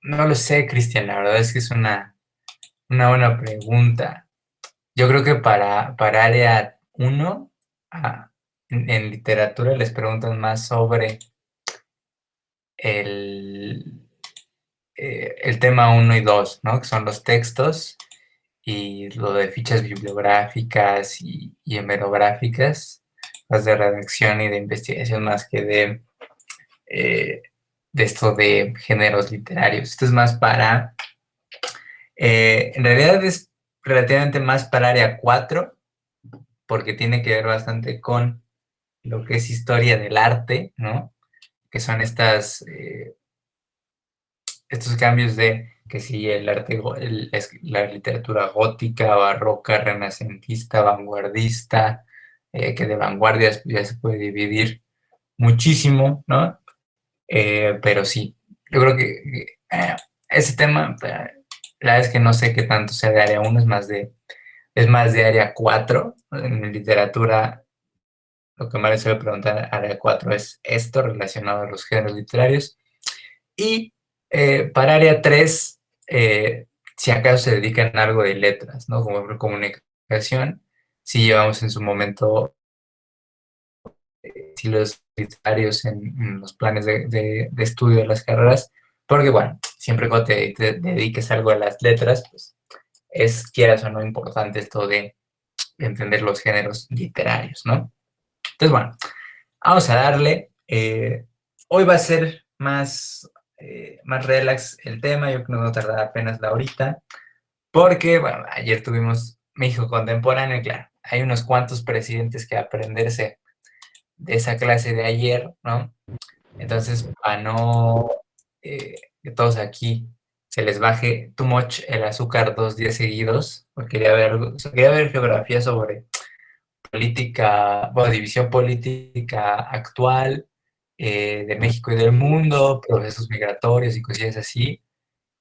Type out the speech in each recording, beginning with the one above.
No lo sé, Cristian, la verdad es que es una buena pregunta. Yo creo que para área uno en literatura les preguntan más sobre el, el tema uno y 2, ¿no? Que son los textos y lo de fichas bibliográficas y hemerográficas, las de redacción y de investigación más que eh, de esto de géneros literarios. Esto es más en realidad es relativamente más para área 4 porque tiene que ver bastante con lo que es historia del arte, ¿no? Que son estos cambios de que si el arte, la literatura gótica, barroca, renacentista, vanguardista, que de vanguardias ya se puede dividir muchísimo, ¿no? Pero sí, yo creo que ese tema, la verdad es que no sé qué tanto sea de área uno, es más de área 4. En literatura, lo que más les suele preguntar área 4 es esto relacionado a los géneros literarios. Y para área 3 si acaso se dedican a algo de letras, ¿no? Como por comunicación, si llevamos en su momento estilos literarios en los planes de estudio de las carreras, porque bueno, siempre cuando te dediques algo a las letras, pues es, quieras o no, importante esto de entender los géneros literarios, ¿no? Entonces, bueno, vamos a darle. Hoy va a ser más relax el tema, yo creo que no va a tardar apenas la horita, porque, bueno, ayer tuvimos México contemporáneo, y claro, hay unos cuantos presidentes que aprenderse de esa clase de ayer, ¿no? Entonces, para no que todos aquí se les baje too much el azúcar 2 días seguidos, porque quería ver geografía sobre política, bueno, división política actual de México y del mundo, procesos migratorios y cosillas así,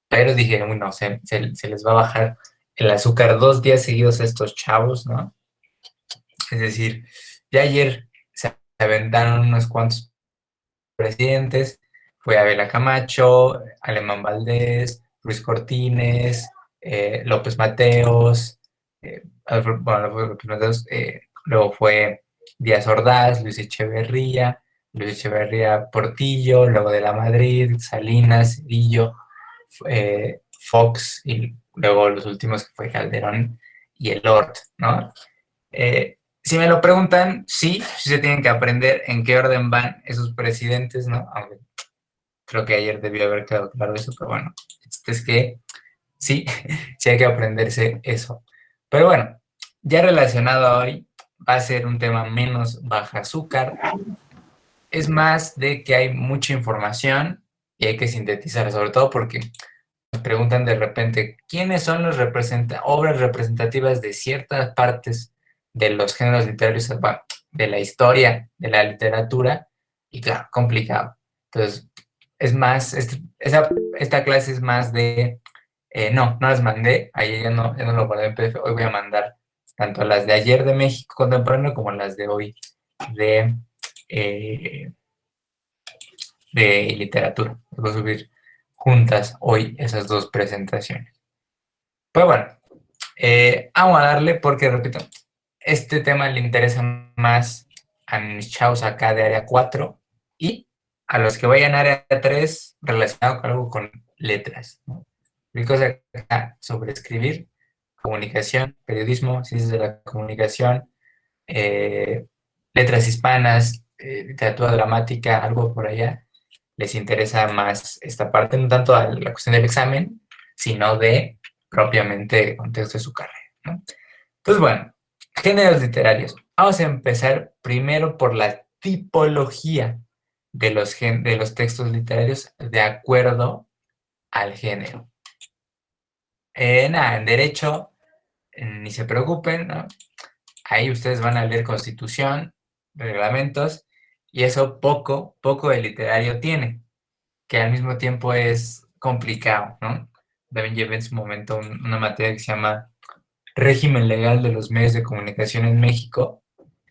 pero dije, bueno, se les va a bajar el azúcar 2 días seguidos a estos chavos, ¿no? Es decir, ya ayer se aventaron unos cuantos presidentes, fue Abela Camacho, Alemán Valdés, Luis Cortines, López Mateos, bueno, López Mateos, luego fue Díaz Ordaz, Luis Echeverría Portillo, luego de la Madrid, Salinas, Cedillo, Fox, y luego los últimos que fue Calderón y el Lord, ¿no? Si me lo preguntan, sí se tienen que aprender en qué orden van esos presidentes, ¿no? Aunque creo que ayer debió haber quedado claro eso, pero bueno, es que sí, sí hay que aprenderse eso. Pero bueno, ya relacionado a hoy, va a ser un tema menos baja azúcar, es más de que hay mucha información y hay que sintetizar, sobre todo porque nos preguntan de repente quiénes son las obras representativas de ciertas partes de los géneros literarios, bueno, de la historia, de la literatura, y claro, complicado. Entonces, es más, esta clase es más no las mandé, ayer ya no lo guardé en PDF, hoy voy a mandar tanto las de ayer de México contemporáneo como las de hoy de, eh, de literatura. Voy a subir juntas hoy esas dos presentaciones. Pues bueno, vamos a darle porque, repito, este tema le interesa más a mis chavos acá de área 4 y a los que vayan a área 3 relacionado con algo con letras, ¿no? Cosas acá sobre escribir, comunicación, periodismo, ciencias de la comunicación, eh, letras hispanas, literatura dramática, algo por allá, les interesa más esta parte, no tanto a la cuestión del examen, sino de propiamente el contexto de su carrera, ¿no? Entonces, bueno, géneros literarios. Vamos a empezar primero por la tipología de los textos literarios de acuerdo al género. Nada, en derecho, ni se preocupen, ¿no? Ahí ustedes van a leer constitución, reglamentos, y eso poco de literario tiene, que al mismo tiempo es complicado, ¿no? También llevé en su momento una materia que se llama régimen legal de los medios de comunicación en México.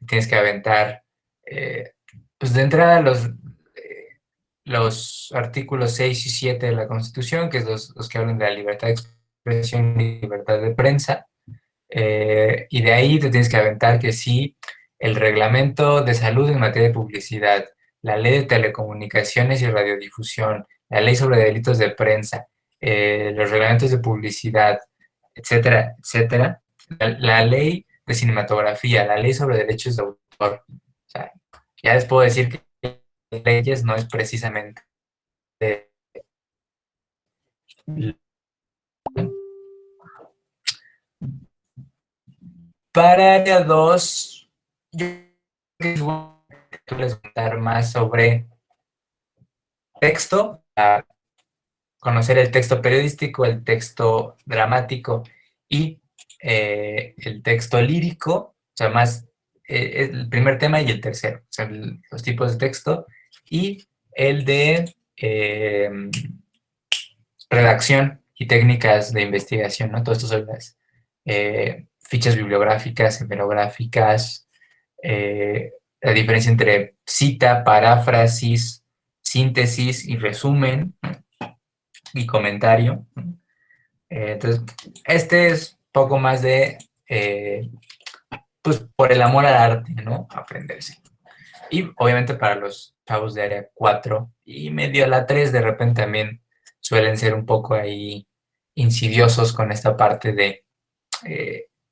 Tienes que aventar, pues de entrada los artículos 6 y 7 de la Constitución, que es los que hablan de la libertad de expresión y libertad de prensa. Y de ahí te tienes que aventar que sí, el reglamento de salud en materia de publicidad, la ley de telecomunicaciones y radiodifusión, la ley sobre delitos de prensa, los reglamentos de publicidad, etcétera, etcétera, la ley de cinematografía, la ley sobre derechos de autor. O sea, ya les puedo decir que leyes no es precisamente para área 2, yo creo que les contar más sobre texto, a conocer el texto periodístico, el texto dramático y el texto lírico, o sea, más el primer tema y el tercero, o sea, los tipos de texto, y el de redacción y técnicas de investigación, ¿no? Todo esto son las fichas bibliográficas, hemerográficas, la diferencia entre cita, paráfrasis, síntesis y resumen, ¿no? Y comentario. Entonces, este es poco más de, pues, por el amor al arte, ¿no? Aprenderse. Y obviamente para los chavos de área 4 y medio a la 3, de repente también suelen ser un poco ahí insidiosos con esta parte de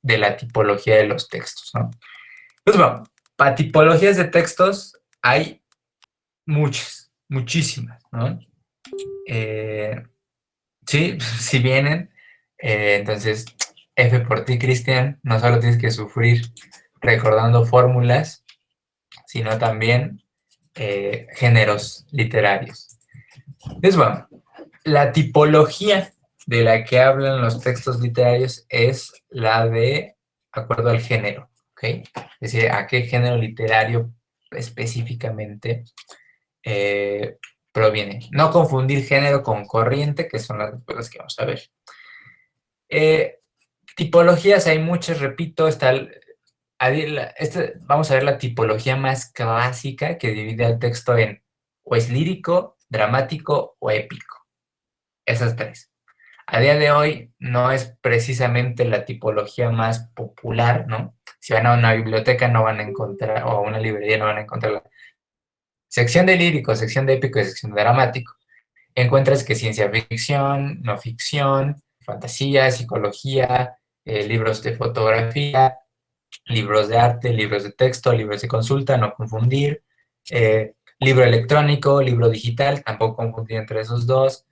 la tipología de los textos, ¿no? Pues bueno, para tipologías de textos hay muchas, muchísimas, ¿no? Sí, si vienen, entonces F por ti, Cristian, no solo tienes que sufrir recordando fórmulas, sino también géneros literarios. Entonces, bueno, la tipología de la que hablan los textos literarios es la de acuerdo al género, ¿ok? Es decir, a qué género literario específicamente proviene. No confundir género con corriente, que son las cosas que vamos a ver. Tipologías hay muchas, repito, vamos a ver la tipología más clásica que divide al texto en o es lírico, dramático o épico. Esas tres. A día de hoy no es precisamente la tipología más popular, ¿no? Si van a una biblioteca no van a encontrar, o a una librería no van a encontrar la sección de lírico, sección de épico y sección de dramático. Encuentras que ciencia ficción, no ficción, fantasía, psicología, libros de fotografía, libros de arte, libros de texto, libros de consulta, no confundir, libro electrónico, libro digital, tampoco confundir entre esos dos,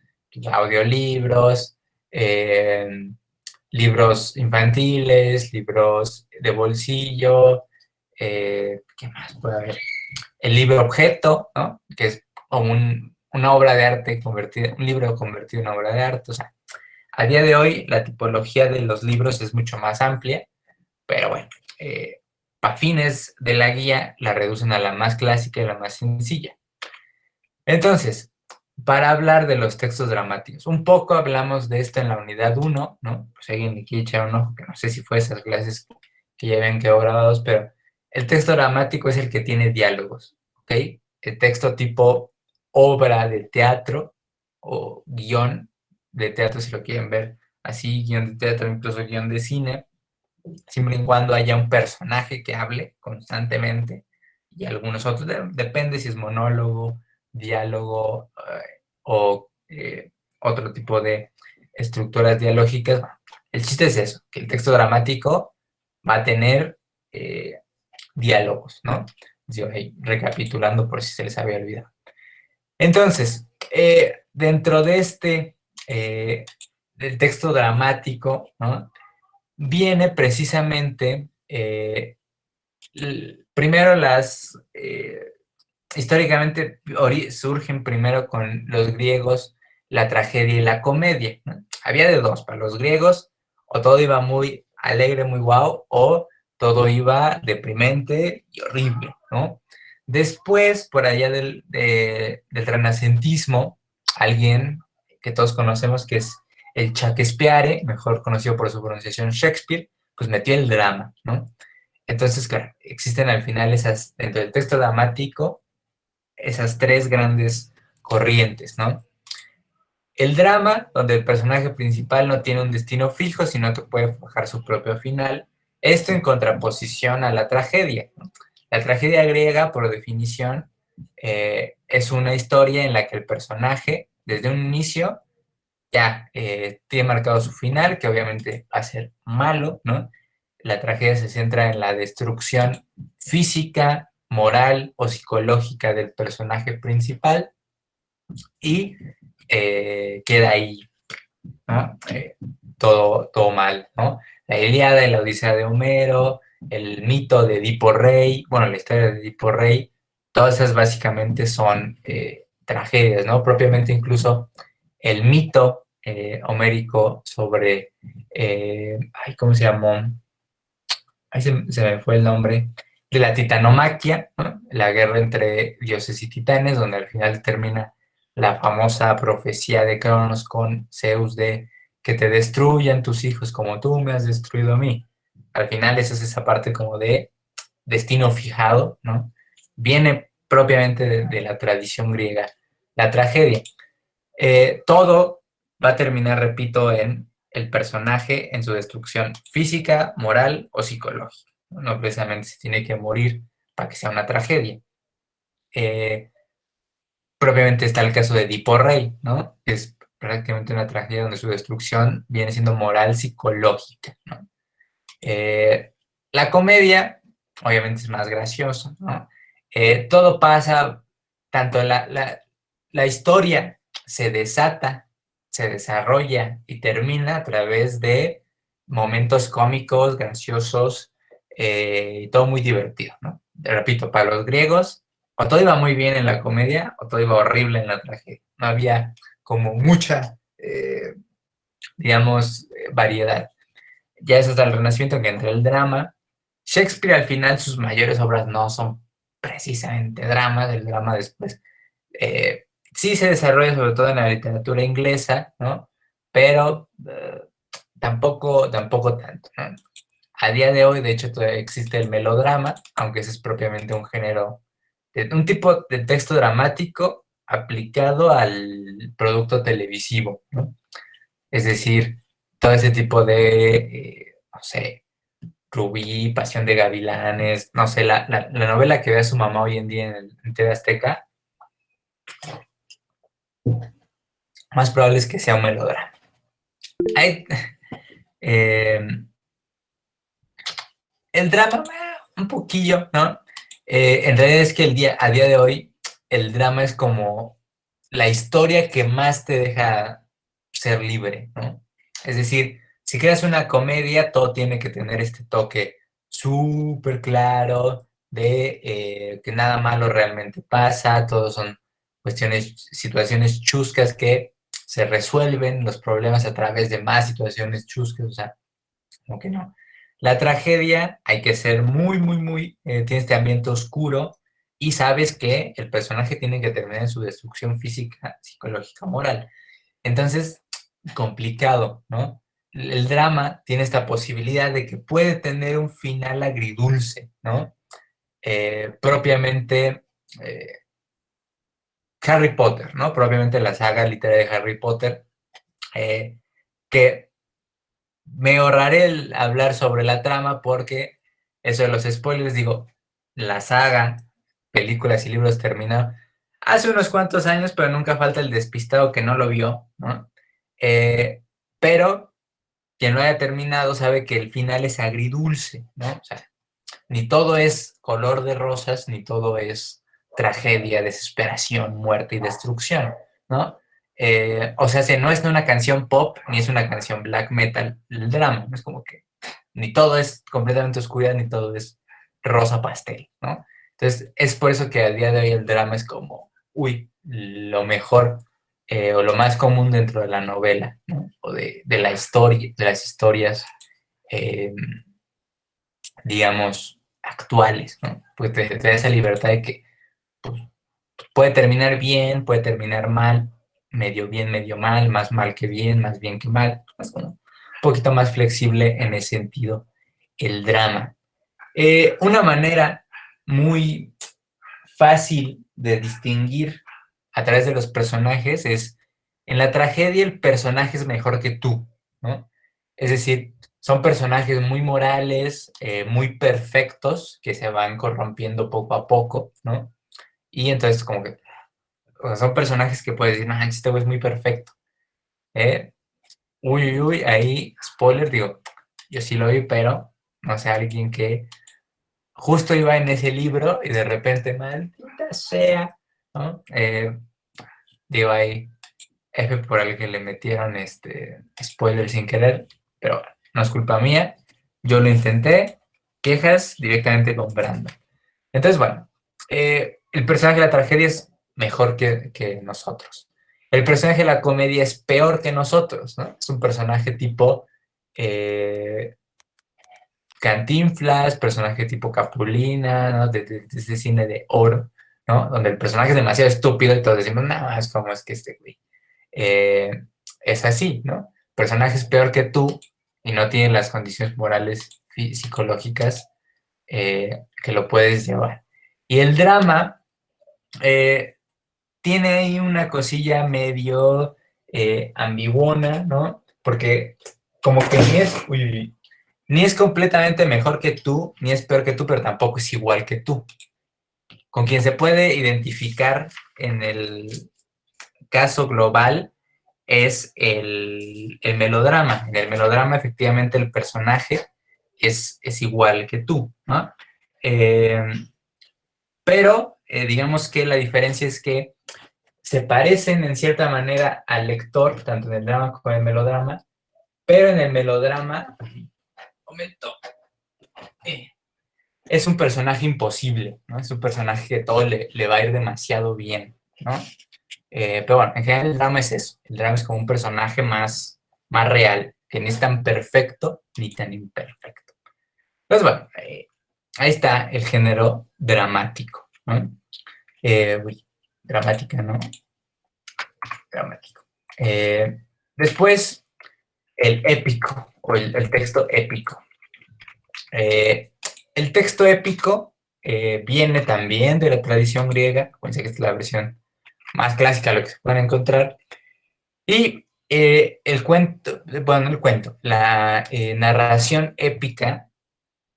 audiolibros, libros infantiles, libros de bolsillo, ¿qué más puede haber? El libro objeto, ¿no? Que es como una obra de arte convertida, un libro convertido en una obra de arte. O sea, a día de hoy la tipología de los libros es mucho más amplia, pero bueno, para fines de la guía la reducen a la más clásica y la más sencilla. Entonces, para hablar de los textos dramáticos, un poco hablamos de esto en la unidad 1, ¿no? Pues alguien me quiere echar un ojo, que no sé si fue esas clases que ya habían quedado grabados, pero el texto dramático es el que tiene diálogos, ¿ok? El texto tipo obra de teatro o guión de teatro, si lo quieren ver así, guión de teatro, incluso guión de cine, siempre y cuando haya un personaje que hable constantemente y algunos otros, depende si es monólogo, diálogo o otro tipo de estructuras dialógicas. El chiste es eso, que el texto dramático va a tener diálogos, ¿no? Yo, recapitulando por si se les había olvidado. Entonces, dentro de del texto dramático, ¿no? Viene precisamente, primero históricamente surgen primero con los griegos la tragedia y la comedia, ¿no? Había de dos, para los griegos o todo iba muy alegre, muy guau, o todo iba deprimente y horrible, ¿no? Después, por allá del renacentismo, alguien que todos conocemos que es el Shakespeare, mejor conocido por su pronunciación Shakespeare, pues metió el drama, ¿no? Entonces, claro, existen al final dentro del texto dramático, esas tres grandes corrientes, ¿no? El drama, donde el personaje principal no tiene un destino fijo, sino que puede forjar su propio final. Esto en contraposición a la tragedia, ¿no? La tragedia griega, por definición, es una historia en la que el personaje, desde un inicio, ya tiene marcado su final, que obviamente va a ser malo, ¿no? La tragedia se centra en la destrucción física, moral o psicológica del personaje principal y queda ahí, ¿no? Todo mal, ¿no? La Ilíada y la Odisea de Homero, el mito de Edipo Rey, bueno, la historia de Edipo Rey, todas esas básicamente son tragedias, ¿no? Propiamente incluso el mito homérico sobre, ay, ¿cómo se llamó? Ahí se me fue el nombre, de la titanomaquia, ¿no? La guerra entre dioses y titanes, donde al final termina la famosa profecía de Cronos con Zeus de que te destruyan tus hijos como tú me has destruido a mí. Al final esa es esa parte como de destino fijado, ¿no? Viene propiamente de la tradición griega, la tragedia. Todo va a terminar, repito, en el personaje, en su destrucción física, moral o psicológica. No precisamente se tiene que morir para que sea una tragedia. Propiamente está el caso de Edipo Rey, ¿no? Que es prácticamente una tragedia donde su destrucción viene siendo moral psicológica, ¿no? La comedia, obviamente, es más graciosa, ¿no? Todo pasa, tanto la historia se desata, se desarrolla y termina a través de momentos cómicos, graciosos, y todo muy divertido, ¿no? Repito, para los griegos, o todo iba muy bien en la comedia, o todo iba horrible en la tragedia. No había como mucha, digamos, variedad. Ya es hasta el Renacimiento que entra el drama. Shakespeare, al final, sus mayores obras no son precisamente dramas. El drama después sí se desarrolla sobre todo en la literatura inglesa, ¿no? Pero tampoco tanto, ¿no? A día de hoy, de hecho, todavía existe el melodrama, aunque ese es propiamente un género, un tipo de texto dramático aplicado al producto televisivo, ¿no? Es decir, todo ese tipo de, no sé, Rubí, Pasión de Gavilanes, no sé, la novela que ve a su mamá hoy en día en TV Azteca, más probable es que sea un melodrama. Hay, eh, el drama, un poquillo, ¿no? En realidad es que a día de hoy, el drama es como la historia que más te deja ser libre, ¿no? Es decir, si creas una comedia, todo tiene que tener este toque súper claro de que nada malo realmente pasa, todos son situaciones chuscas que se resuelven los problemas a través de más situaciones chuscas, o sea, como que no. La tragedia hay que ser muy, tiene este ambiente oscuro y sabes que el personaje tiene que terminar en su destrucción física, psicológica, moral. Entonces, complicado, ¿no? El drama tiene esta posibilidad de que puede tener un final agridulce, ¿no? Propiamente Harry Potter, ¿no? Propiamente la saga literaria de Harry Potter, que me ahorraré el hablar sobre la trama porque eso de los spoilers, digo, la saga, películas y libros termina hace unos cuantos años, pero nunca falta el despistado que no lo vio, ¿no? Pero quien lo haya terminado sabe que el final es agridulce, ¿no? O sea, ni todo es color de rosas, ni todo es tragedia, desesperación, muerte y destrucción, ¿no? O sea, si no es una canción pop, ni es una canción black metal, el drama, es como que ni todo es completamente oscuridad, ni todo es rosa pastel, ¿no? Entonces, es por eso que a día de hoy el drama es como, uy, lo mejor o lo más común dentro de la novela, ¿no? O de la historia, de las historias, eh, digamos, actuales, ¿no? Pues te da esa libertad de que pues, puede terminar bien, puede terminar mal, medio bien, medio mal, más mal que bien, más bien que mal, es como un poquito más flexible en ese sentido el drama. Una manera muy fácil de distinguir a través de los personajes es, en la tragedia el personaje es mejor que tú, ¿no? Es decir, son personajes muy morales, muy perfectos, que se van corrompiendo poco a poco, ¿no? Y entonces como que, o sea, son personajes que puedes decir, no, este güey es muy perfecto, ¿eh? Uy, uy, uy, ahí, spoiler, digo, yo sí lo vi, pero, no sé, alguien que justo iba en ese libro y de repente, maldita sea, ¿no? Digo ahí, F por el que le metieron spoiler sin querer, pero bueno, no es culpa mía, yo lo intenté, quejas directamente con Brandon. Entonces, bueno, el personaje de la tragedia es mejor que nosotros. El personaje de la comedia es peor que nosotros, ¿no? Es un personaje tipo Cantinflas, personaje tipo Capulina, ¿no? De ese cine de oro, ¿no? Donde el personaje es demasiado estúpido y todos decimos, no, es como es que este güey. Eh, es así, ¿no? El personaje es peor que tú y no tiene las condiciones morales, psicológicas que lo puedes llevar. Y el drama eh, tiene ahí una cosilla medio ambiguona, ¿no? Porque como que ni es completamente mejor que tú, ni es peor que tú, pero tampoco es igual que tú. Con quien se puede identificar en el caso global es el melodrama. En el melodrama, efectivamente, el personaje es igual que tú, ¿no? Eh, pero digamos que la diferencia es que se parecen en cierta manera al lector, tanto en el drama como en el melodrama, pero en el melodrama, momento, es un personaje imposible, ¿no? Es un personaje que todo le va a ir demasiado bien, ¿no? Pero bueno, en general el drama es eso. El drama es como un personaje más real, que ni es tan perfecto ni tan imperfecto. Entonces, bueno, ahí está el género dramático, ¿no? Uy, dramática, ¿no? Dramático. Después, el épico o el texto épico. Eh, el texto épico viene también de la tradición griega, pensé que es la versión más clásica, lo que se pueden encontrar, y el cuento, bueno, el cuento, la narración épica,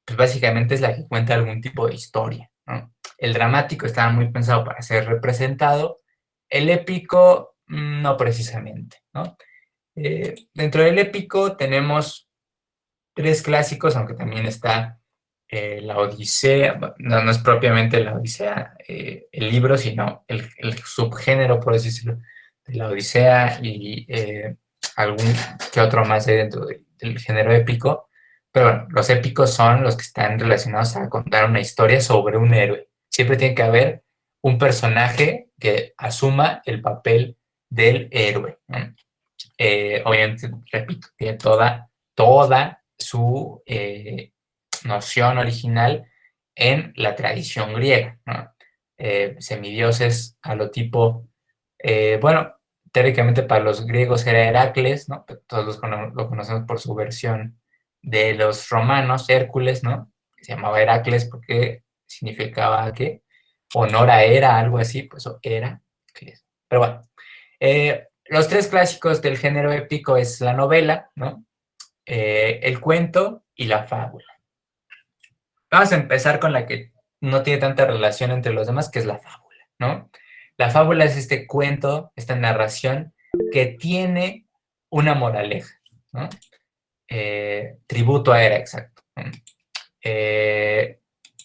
pues básicamente es la que cuenta algún tipo de historia, ¿no? El dramático estaba muy pensado para ser representado, el épico no precisamente, ¿no? Dentro del épico tenemos tres clásicos, aunque también está la Odisea, no, no es propiamente la Odisea el libro, sino el subgénero, por así decirlo, de la Odisea y algún que otro más hay dentro del género épico. Pero bueno, los épicos son los que están relacionados a contar una historia sobre un héroe. Siempre tiene que haber un personaje que asuma el papel del héroe, ¿no? Obviamente, repito, tiene toda su noción original en la tradición griega, ¿no? Semidioses a lo tipo, bueno, teóricamente para los griegos era Heracles, ¿no? Todos lo conocemos por su versión de los romanos, Hércules, ¿no? Se llamaba Heracles porque significaba que honor a Hera, algo así, pues era. Pero bueno, los tres clásicos del género épico es la novela, ¿no? El cuento y la fábula. Vamos a empezar con la que no tiene tanta relación entre los demás, que es la fábula, ¿no? La fábula es este cuento, esta narración que tiene una moraleja, ¿no? Tributo a Hera, exacto. ¿No?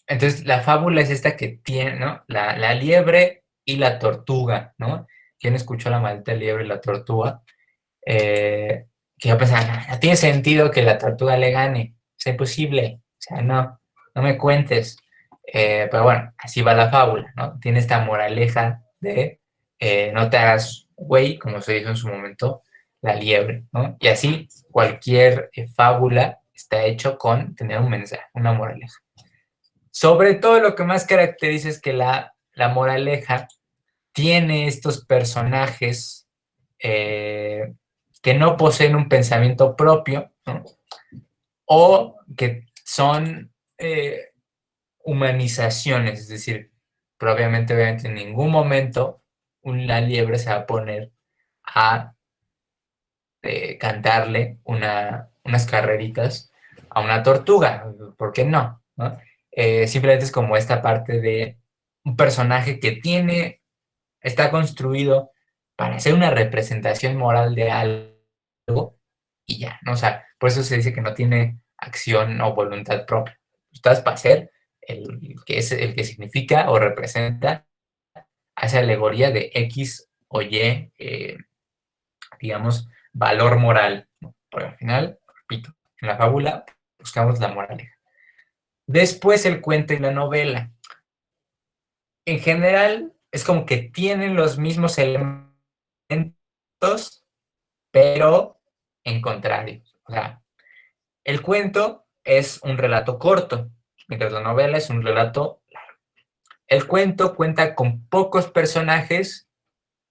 Entonces, la fábula es esta que tiene, ¿no? La liebre y la tortuga, ¿no? ¿Quién escuchó la maldita liebre y la tortuga? Que yo pensaba, no, no tiene sentido que la tortuga le gane, es imposible, o sea, no, no me cuentes. Pero bueno, así va la fábula, ¿no? Tiene esta moraleja de no te hagas güey, como se dijo en su momento, la liebre, ¿no? Y así cualquier fábula está hecho con tener un mensaje, una moraleja. Sobre todo lo que más caracteriza es que la moraleja tiene estos personajes eh, que no poseen un pensamiento propio, ¿no? O que son humanizaciones, es decir, probablemente, obviamente en ningún momento una liebre se va a poner a cantarle unas carreritas a una tortuga? ¿Por qué no? ¿No? Simplemente es como esta parte de un personaje que está construido para hacer una representación moral de algo y ya, ¿no? O sea, por eso se dice que no tiene acción o voluntad propia. Estás para hacer el que significa o representa esa alegoría de X o Y, digamos, valor moral, ¿no? Porque al final, repito, en la fábula buscamos la moraleja. Después el cuento y la novela. En general, es como que tienen los mismos elementos, pero en contrario. O sea, el cuento es un relato corto, mientras la novela es un relato largo. El cuento cuenta con pocos personajes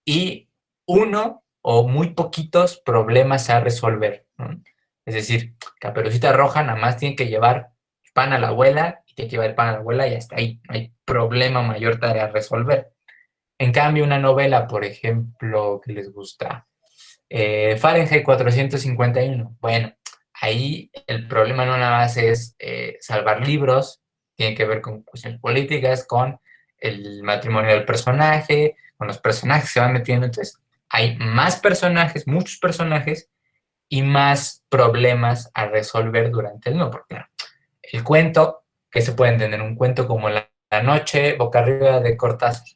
y uno o muy poquitos problemas a resolver, ¿no? Es decir, Caperucita Roja nada más tiene que llevar pan a la abuela y tiene que llevar el pan a la abuela y hasta ahí. No hay problema mayor tarea a resolver. En cambio, una novela, por ejemplo, que les gusta, Fahrenheit 451. Bueno, ahí el problema no nada más es salvar libros, tiene que ver con cuestiones políticas, con el matrimonio del personaje, con los personajes que se van metiendo. Entonces, hay más personajes, muchos personajes y más problemas a resolver durante el no, porque claro, el cuento, que se puede entender un cuento como La noche boca arriba de Cortázar,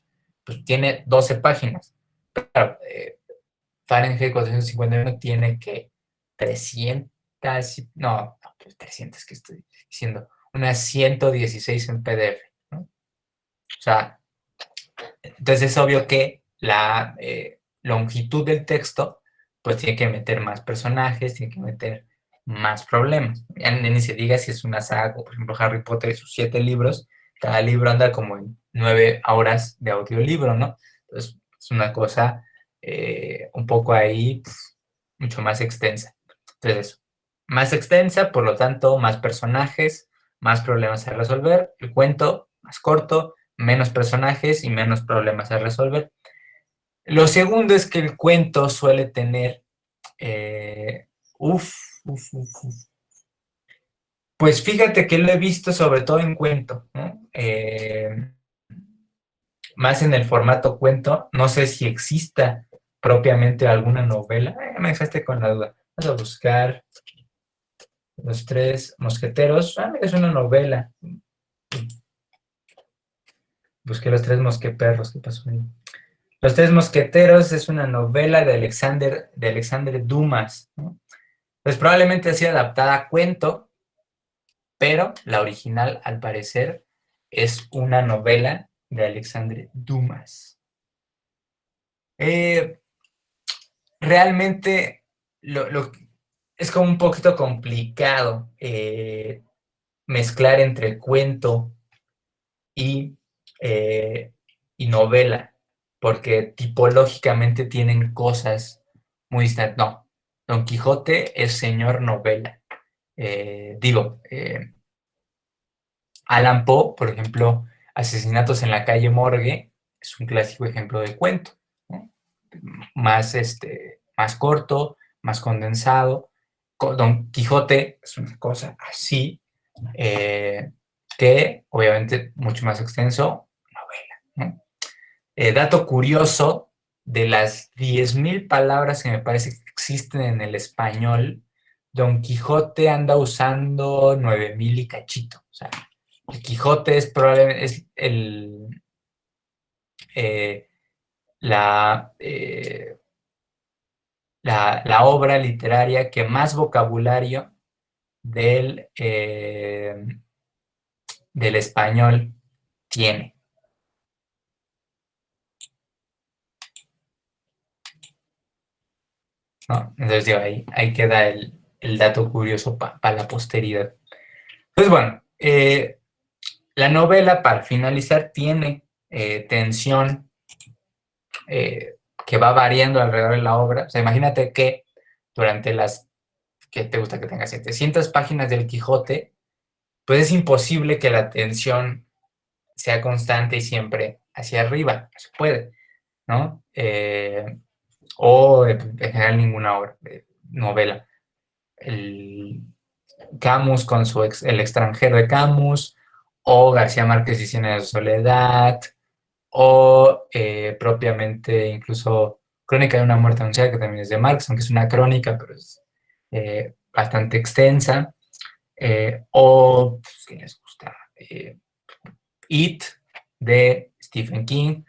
pues tiene 12 páginas. Claro, Fahrenheit 451 tiene que 300, no, 300 que estoy diciendo, unas 116 en PDF, ¿no? O sea, entonces es obvio que la longitud del texto, pues tiene que meter más personajes, tiene que meter más problemas. Ya ni se diga si es una saga, como por ejemplo Harry Potter y sus 7 libros, cada libro anda como en 9 horas de audiolibro, ¿no? Entonces es una cosa un poco ahí, pues, mucho más extensa. Entonces, eso, más extensa, por lo tanto, más personajes, más problemas a resolver. El cuento más corto, menos personajes y menos problemas a resolver. Lo segundo es que el cuento suele tener, eh, uf, uf, uf, uf. Pues fíjate que lo he visto sobre todo en cuento, ¿no? Más en el formato cuento. No sé si exista propiamente alguna novela. Me dejaste con la duda. Vamos a buscar Los Tres Mosqueteros. Mira, es una novela. Busqué Los Tres Mosqueperros. ¿Qué pasó ahí? Los Tres Mosqueteros es una novela de Alexandre Dumas, ¿no? Pues probablemente ha sido adaptada a cuento, pero la original, al parecer, es una novela de Alexandre Dumas. Eh, realmente es como un poquito complicado mezclar entre cuento y, eh, y novela, porque tipológicamente tienen cosas muy distintas. No, Don Quijote es señor novela. Allan Poe, por ejemplo, Asesinatos en la calle Morgue, es un clásico ejemplo de cuento, ¿no? Más corto, más condensado. Don Quijote es una cosa así, que obviamente mucho más extenso, novela, ¿no? Dato curioso, de las 10,000 palabras que me parece que existen en el español, Don Quijote anda usando 9,000 y cachito. O sea, el Quijote es probablemente eh, la, eh, la obra literaria que más vocabulario del español tiene, ¿no? Entonces, digo, ahí queda el dato curioso para la posteridad. Pues bueno, la novela, para finalizar, tiene tensión que va variando alrededor de la obra. O sea, imagínate que durante ¿qué te gusta que tenga? 700 páginas del Quijote, pues es imposible que la tensión sea constante y siempre hacia arriba. No se puede, ¿no? O en general ninguna obra, novela. El Camus con El extranjero de Camus, o García Márquez y Cien años de soledad, o propiamente incluso Crónica de una muerte anunciada, que también es de Marx, aunque es una crónica, pero es bastante extensa. O, pues, ¿qué les gusta? It, de Stephen King,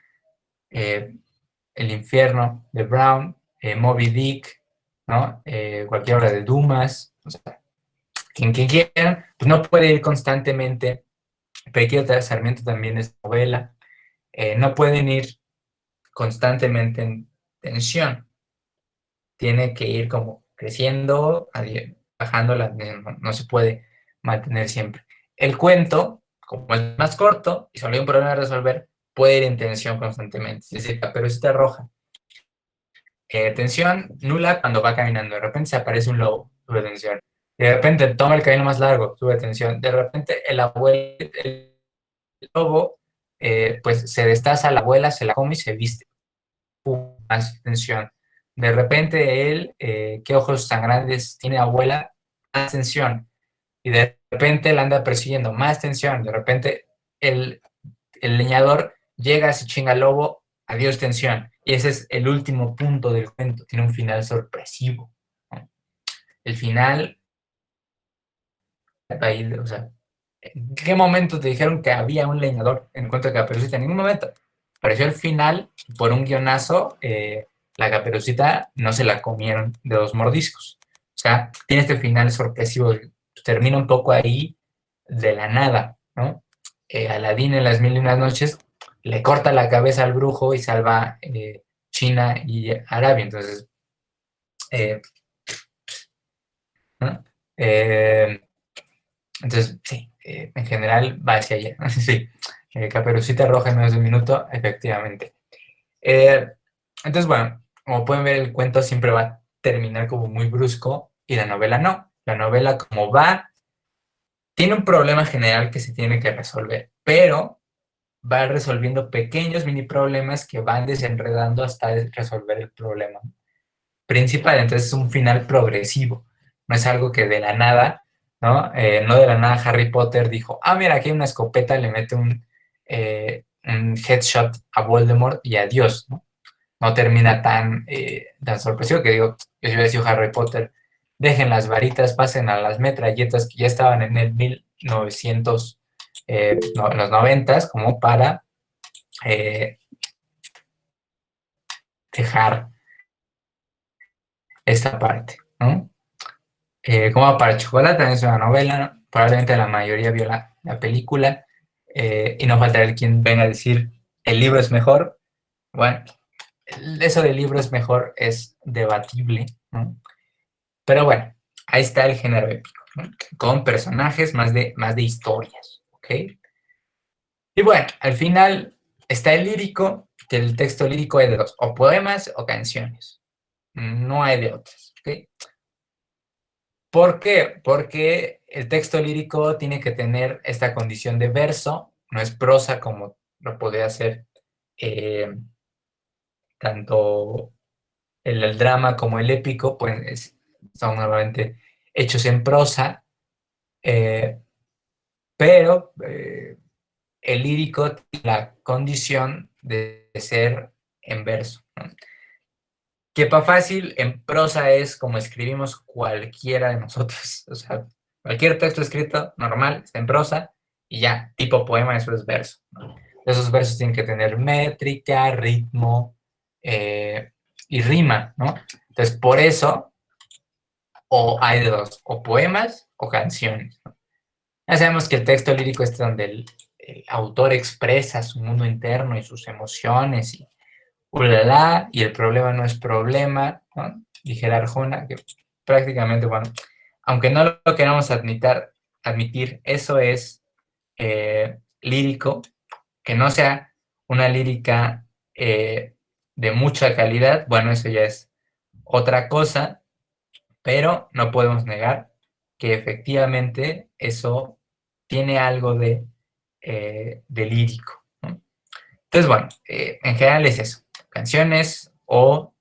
El infierno, de Brown, Moby Dick, ¿no? Cualquier obra de Dumas, o sea, quien quiera, pues no puede ir constantemente. Pequeño Sarmiento también es novela. No pueden ir constantemente en tensión. Tiene que ir como creciendo, bajando, no se puede mantener siempre. El cuento, como es más corto y solo hay un problema a resolver, puede ir en tensión constantemente. Es decir, Caperucita Roja. Tensión nula cuando va caminando. De repente se aparece un lobo, sube tensión. De repente toma el camino más largo, sube tensión. De repente el lobo, pues se destaza a la abuela, se la come y se viste. Más tensión. De repente él, qué ojos tan grandes tiene abuela, más tensión. Y de repente la anda persiguiendo, más tensión. De repente el, el leñador llega, se chinga al lobo, adiós tensión. Y ese es el último punto del cuento, tiene un final sorpresivo, ¿no? El final, o sea, ¿en qué momento te dijeron que había un leñador en el cuento de Caperucita? En ningún momento. Apareció el final, por un guionazo, la Caperucita no se la comieron de 2 mordiscos. O sea, tiene este final sorpresivo, termina un poco ahí de la nada, ¿no? Aladín en las mil y unas noches le corta la cabeza al brujo y salva China y Arabia. Entonces, eh, ¿no? Entonces, sí, en general va hacia allá. Sí, Caperucita Roja en menos de un minuto, efectivamente. Eh, entonces, bueno, como pueden ver, el cuento siempre va a terminar como muy brusco y la novela no. La novela, como va, tiene un problema general que se tiene que resolver, pero va resolviendo pequeños mini problemas que van desenredando hasta resolver el problema principal. Entonces es un final progresivo, no es algo que de la nada, ¿no? No de la nada Harry Potter dijo, ah, mira, aquí hay una escopeta, le mete un headshot a Voldemort y adiós, ¿no? No termina tan sorpresivo que digo, yo si hubiera sido Harry Potter, dejen las varitas, pasen a las metralletas que ya estaban en el 1900, no, en los 90, como para dejar esta parte, ¿no? Como para Chocolate también es una novela, ¿no? Probablemente la mayoría vio la película, y no faltará quien venga a decir, el libro es mejor. Bueno, eso del libro es mejor es debatible, ¿no? Pero bueno, ahí está el género épico, ¿no? Con personajes más de historias, ¿ok? Y bueno, al final está el lírico, que el texto lírico es de dos, o poemas o canciones, no hay de otras, ¿ok? ¿Por qué? Porque el texto lírico tiene que tener esta condición de verso, no es prosa como lo podría hacer eh, tanto el drama como el épico, pues son normalmente hechos en prosa, eh, pero el lírico tiene la condición de ser en verso, ¿no? Que para fácil, en prosa es como escribimos cualquiera de nosotros. O sea, cualquier texto escrito normal está en prosa y ya, tipo poema, eso es verso, ¿no? Esos versos tienen que tener métrica, ritmo y rima, ¿no? Entonces, por eso, o hay de dos, o poemas o canciones, ¿no? Ya sabemos que el texto lírico es donde el autor expresa su mundo interno y sus emociones y ulala, y el problema no es problema, ¿no? Dijera Arjona, que prácticamente, bueno, aunque no lo queramos admitir, eso es lírico, que no sea una lírica de mucha calidad, bueno, eso ya es otra cosa, pero no podemos negar que efectivamente eso tiene algo de lírico, ¿no? Entonces, bueno, en general es eso. canciones o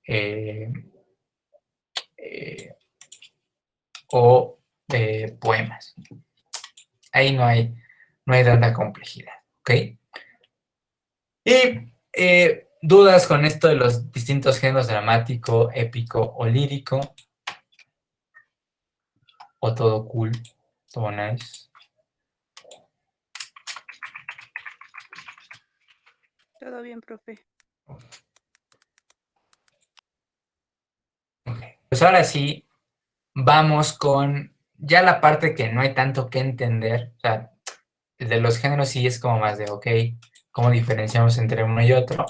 poemas. Ahí no hay tanta complejidad, ¿ok? Y dudas con esto de los distintos géneros: dramático, épico o lírico, o todo cool, todo nice. Todo bien, profe. Okay. Pues ahora sí, vamos con ya la parte que no hay tanto que entender. O sea, el de los géneros sí es como más de, ok, ¿cómo diferenciamos entre uno y otro?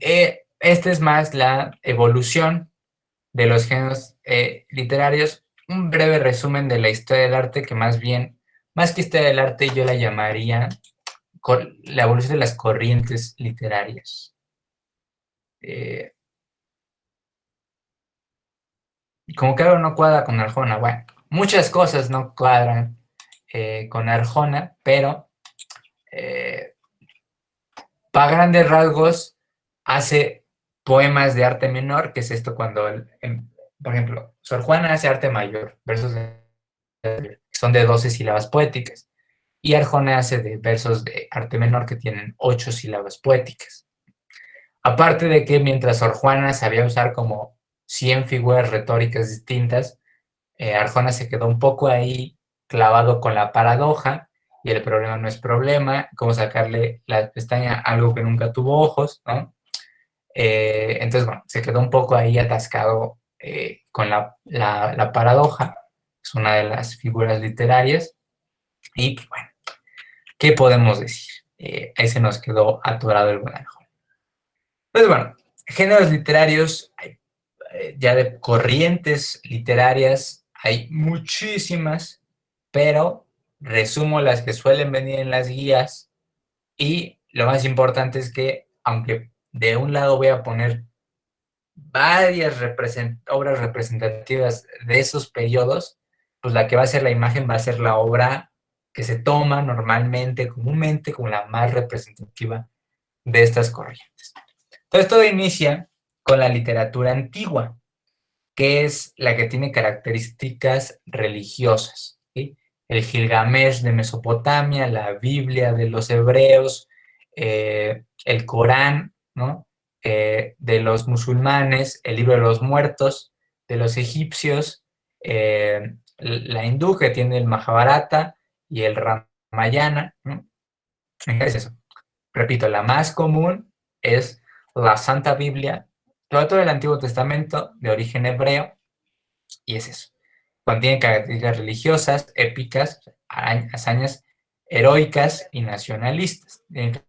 Este es más la evolución de los géneros literarios. Un breve resumen de la historia del arte, que más bien, más que historia del arte, yo la llamaría la evolución de las corrientes literarias. Como que algo no cuadra con Arjona. Bueno, muchas cosas no cuadran con Arjona, pero para grandes rasgos hace poemas de arte menor, que es esto cuando, por ejemplo, Sor Juana hace arte mayor, versos son de 12 sílabas poéticas, y Arjona hace de versos de arte menor que tienen 8 sílabas poéticas. Aparte de que mientras Sor Juana sabía usar como 100 figuras retóricas distintas, Arjona se quedó un poco ahí clavado con la paradoja, y el problema no es problema, cómo sacarle la pestaña a algo que nunca tuvo ojos, ¿no? Entonces, bueno, se quedó un poco ahí atascado con la paradoja, es una de las figuras literarias, y pues, bueno, ¿qué podemos decir? Ahí se nos quedó atorado el buen Arjona. Pues bueno, géneros literarios, ya de corrientes literarias, hay muchísimas, pero resumo las que suelen venir en las guías, y lo más importante es que, aunque de un lado voy a poner varias obras representativas de esos periodos, pues la que va a ser la imagen va a ser la obra que se toma normalmente, comúnmente, como la más representativa de estas corrientes. Entonces todo inicia con la literatura antigua, que es la que tiene características religiosas, ¿sí? El Gilgamesh de Mesopotamia, la Biblia de los hebreos, el Corán, ¿no? De los musulmanes, el libro de los muertos de los egipcios, la hindú, que tiene el Mahabharata y el Ramayana, ¿no? Es eso. Repito, la más común es la Santa Biblia, todo el Antiguo Testamento de origen hebreo, y es eso. Contiene características religiosas, épicas, hazañas heroicas y nacionalistas. Tiene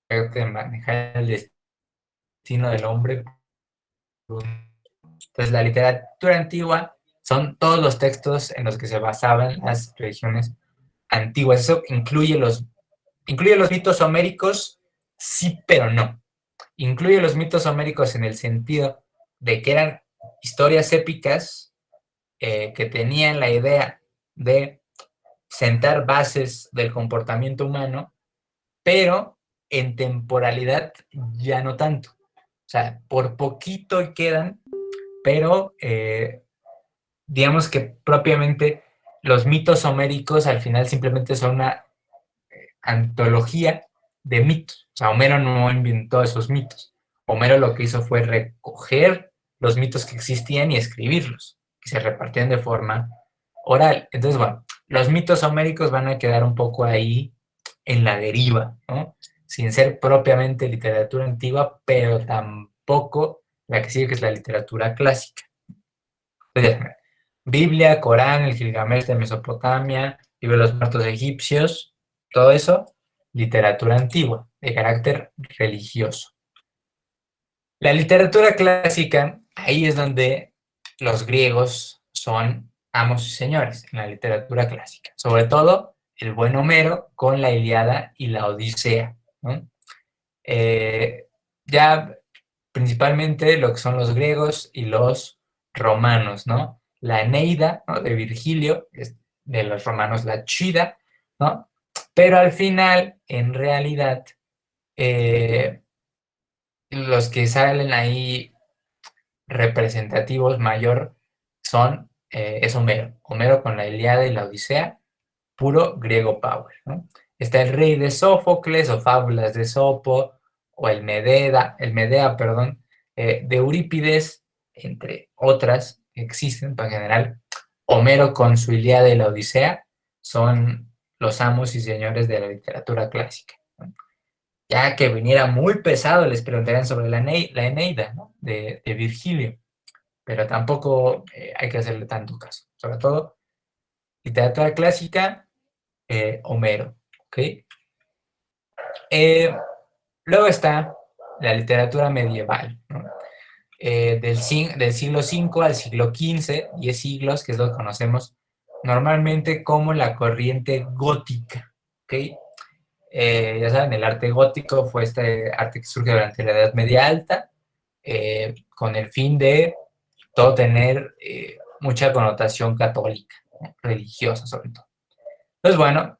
que manejar el destino del hombre. Entonces, la literatura antigua son todos los textos en los que se basaban las religiones antiguas. Eso incluye los mitos homéricos, sí, pero no. Incluye los mitos homéricos en el sentido de que eran historias épicas que tenían la idea de sentar bases del comportamiento humano, pero en temporalidad ya no tanto. O sea, por poquito quedan, pero digamos que propiamente los mitos homéricos al final simplemente son una antología de mitos. O sea, Homero no inventó esos mitos. Homero lo que hizo fue recoger los mitos que existían y escribirlos, que se repartían de forma oral. Entonces, bueno, los mitos homéricos van a quedar un poco ahí en la deriva, ¿no? Sin ser propiamente literatura antigua, pero tampoco la que sigue, que es la literatura clásica. Entonces, Biblia, Corán, el Gilgamesh de Mesopotamia, libro de los muertos egipcios, todo eso, literatura antigua, de carácter religioso. La literatura clásica, ahí es donde los griegos son amos y señores, en la literatura clásica. Sobre todo, el buen Homero con la Ilíada y la Odisea, ¿no? Ya principalmente lo que son los griegos y los romanos, ¿no? La Eneida, ¿no? De Virgilio, de los romanos la Chida, ¿no? Pero al final, en realidad, los que salen ahí representativos mayor es Homero. Homero con la Ilíada y la Odisea, puro griego power, ¿no? Está el rey de Sófocles o fábulas de Sopo o el Medea, perdón, de Eurípides, entre otras que existen, pero en general Homero con su Ilíada y la Odisea son los amos y señores de la literatura clásica, ¿no? Ya que viniera muy pesado, les preguntarían sobre la Eneida, ¿no? de Virgilio, pero tampoco hay que hacerle tanto caso. Sobre todo, literatura clásica, Homero, ¿ok? Eh, Luego está la literatura medieval, ¿no? Del siglo V al siglo XV, 10 siglos, que es lo que conocemos normalmente como la corriente gótica, ¿ok? Ya saben, el arte gótico fue este arte que surge durante la Edad Media Alta, con el fin de todo tener mucha connotación católica, ¿no? Religiosa sobre todo. Entonces, bueno,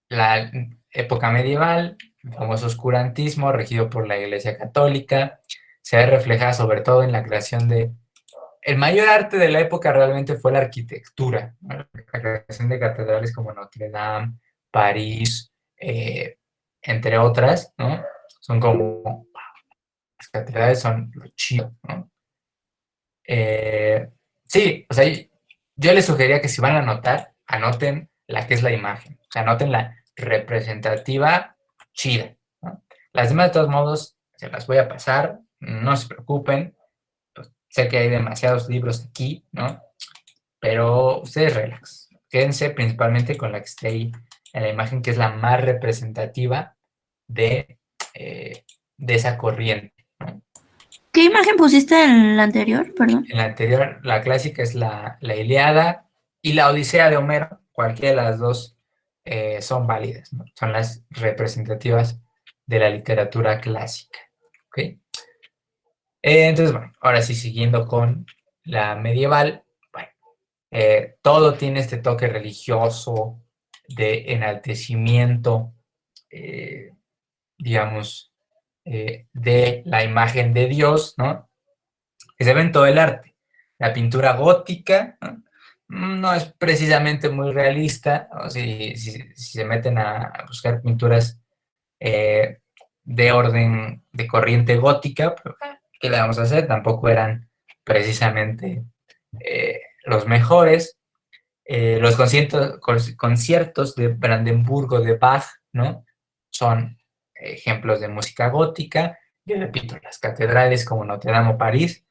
la época medieval, el famoso oscurantismo regido por la Iglesia Católica, se ve reflejada sobre todo en la creación de... El mayor arte de la época realmente fue la arquitectura, ¿no? La creación de catedrales como Notre Dame, París, entre otras, ¿no? Son como... Las catedrales son lo chido, ¿no? Sí, o sea, yo les sugeriría que si van a anotar, anoten la que es la imagen, o sea, anoten la representativa chida, ¿no? Las demás, de todos modos, se las voy a pasar, no se preocupen, pues, sé que hay demasiados libros aquí, ¿no? Pero ustedes relax, quédense principalmente con la que esté ahí en la imagen, que es la más representativa de, de esa corriente, ¿no? ¿Qué imagen pusiste en la anterior? Perdón. En la anterior, la clásica es la Ilíada y la Odisea de Homero. Cualquiera de las dos son válidas, ¿no? Son las representativas de la literatura clásica. ¿Okay? Entonces, bueno, ahora sí, siguiendo con la medieval, bueno, todo tiene este toque religioso de enaltecimiento, digamos, de la imagen de Dios, ¿no? Que se ve en todo el arte. La pintura gótica, ¿no? No es precisamente muy realista, ¿no? Si se meten a buscar pinturas de orden, de corriente gótica, pues, ¿qué le vamos a hacer? Tampoco eran precisamente los mejores. Los conciertos de Brandenburgo de Bach, ¿no? Son ejemplos de música gótica. Yo repito, las catedrales como Notre Dame o París,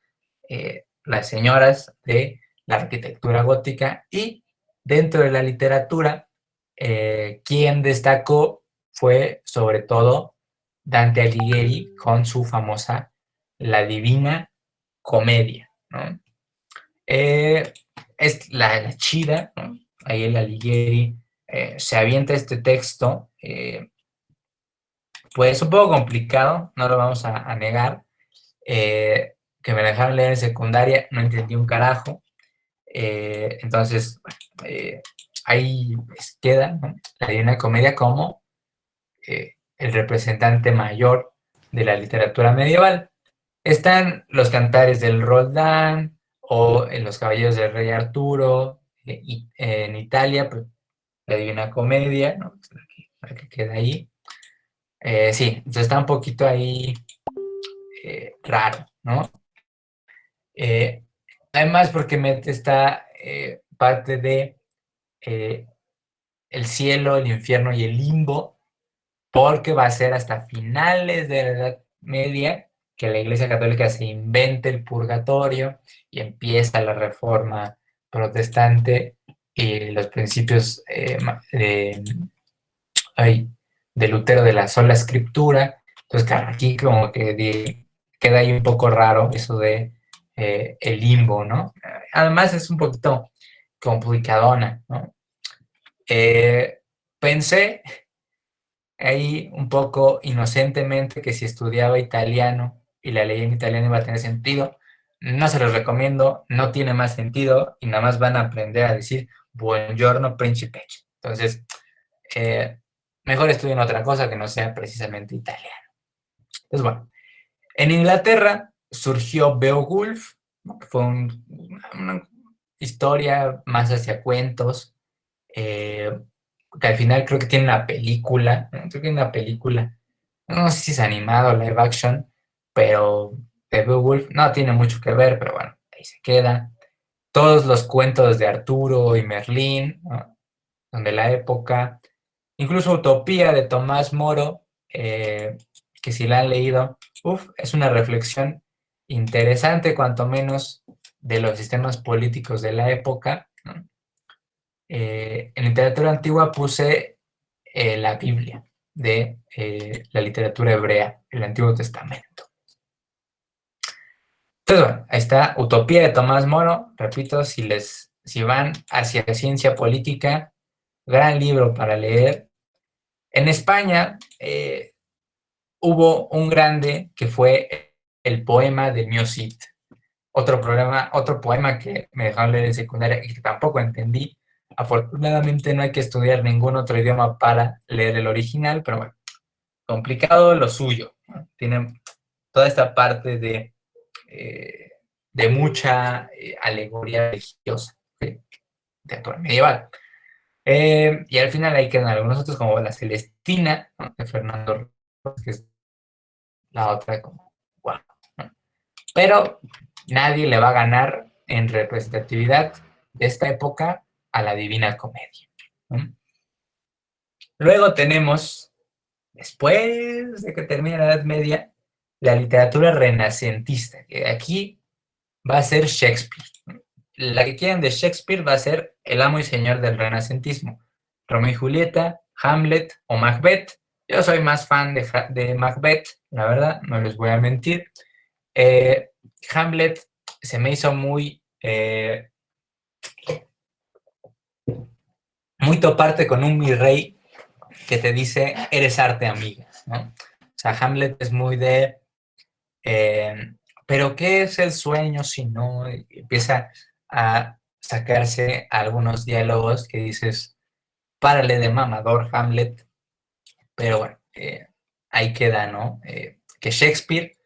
las señoras de la arquitectura gótica, y dentro de la literatura, quien destacó fue sobre todo Dante Alighieri con su famosa La Divina Comedia, ¿no? Es la chida, ¿no? Ahí el Alighieri se avienta este texto, pues un poco complicado, no lo vamos a negar, que me dejaron leer en secundaria, no entendí un carajo, entonces ahí pues, queda, ¿no? La Divina Comedia como el representante mayor de la literatura medieval. Están los cantares del Roldán o en los Caballeros del Rey Arturo, y en Italia, pues, la Divina Comedia, ¿no? La que queda ahí. Sí, entonces está un poquito ahí raro, ¿no? Eh, Además, porque mete esta parte de el cielo, el infierno y el limbo, porque va a ser hasta finales de la Edad Media que la Iglesia Católica se invente el purgatorio y empieza la reforma protestante y los principios de Lutero de la sola escritura. Entonces, claro, aquí como que queda ahí un poco raro eso de el limbo, ¿no? Además es un poquito complicadona, ¿no? Pensé ahí un poco inocentemente que si estudiaba italiano y la leía en italiano iba a tener sentido. No se los recomiendo, no tiene más sentido y nada más van a aprender a decir buongiorno principe. Entonces, mejor estudien otra cosa que no sea precisamente italiano. Entonces, bueno, En Inglaterra surgió Beowulf, ¿no? Que fue una historia más hacia cuentos, que al final creo que tiene una película, ¿no? Creo que una película, no sé si es animado o live action, pero de Beowulf no tiene mucho que ver, pero bueno, ahí se queda. Todos los cuentos de Arturo y Merlín, ¿no? Son de la época. Incluso Utopía de Tomás Moro, que si la han leído, es una reflexión interesante, cuanto menos, de los sistemas políticos de la época, ¿no? En literatura antigua puse la Biblia de la literatura hebrea, el Antiguo Testamento. Entonces, bueno, ahí está Utopía de Tomás Moro. Repito, si van hacia ciencia política, gran libro para leer. En España hubo un grande que fue el poema de Mio Cid. Otro poema que me dejaron leer en secundaria y que tampoco entendí. Afortunadamente no hay que estudiar ningún otro idioma para leer el original, pero bueno, complicado lo suyo, ¿no? Tiene toda esta parte de mucha alegoría religiosa, ¿sí? Teatro medieval. Y al final ahí quedan algunos otros, como La Celestina, ¿no? De Fernando, que es la otra, como wow, ¿no? Pero nadie le va a ganar en representatividad de esta época a la Divina Comedia, ¿no? Luego tenemos, después de que termine la Edad Media, la literatura renacentista, que aquí va a ser Shakespeare. La que quieran de Shakespeare va a ser el amo y señor del renacentismo. Romeo y Julieta, Hamlet o Macbeth. Yo soy más fan de Macbeth, la verdad, no les voy a mentir. Hamlet se me hizo muy toparte con un mi rey que te dice, eres arte, amiga, ¿no? O sea, Hamlet es muy de, pero ¿qué es el sueño si no? Y empieza a sacarse algunos diálogos que dices, párale de mamador, Hamlet, pero bueno, ahí queda, ¿no? Que Shakespeare,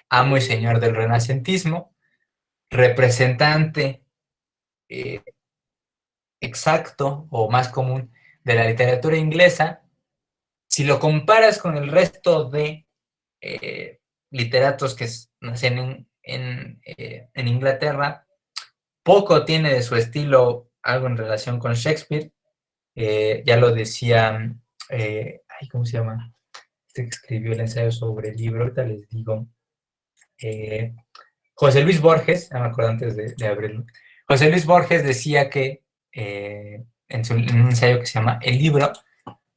amo y señor del renacentismo, representante exacto o más común de la literatura inglesa. Si lo comparas con el resto de literatos que nacen en Inglaterra, poco tiene de su estilo algo en relación con Shakespeare. Ya lo decía, ¿cómo se llama? Este que escribió el ensayo sobre el libro, ahorita les digo. José Luis Borges, me acuerdo antes de abrirlo. José Luis Borges decía que en un ensayo que se llama El Libro,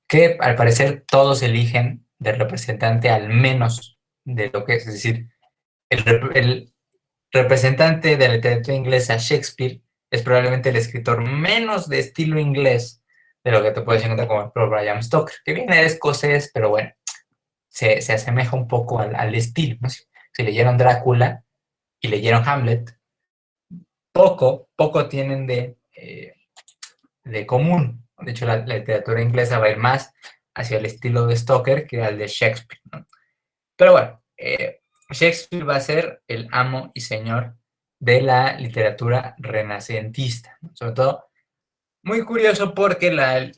que al parecer todos eligen de representante al menos de lo que es decir, el representante de la literatura inglesa, Shakespeare, es probablemente el escritor menos de estilo inglés de lo que te puedes encontrar como el propio Bram Stoker, que viene de escocés, pero bueno, se asemeja un poco al estilo, ¿no? Si leyeron Drácula y leyeron Hamlet, poco tienen de común. De hecho, la literatura inglesa va a ir más hacia el estilo de Stoker que al de Shakespeare, ¿no? Pero bueno, Shakespeare va a ser el amo y señor de la literatura renacentista, ¿no? Sobre todo, muy curioso porque el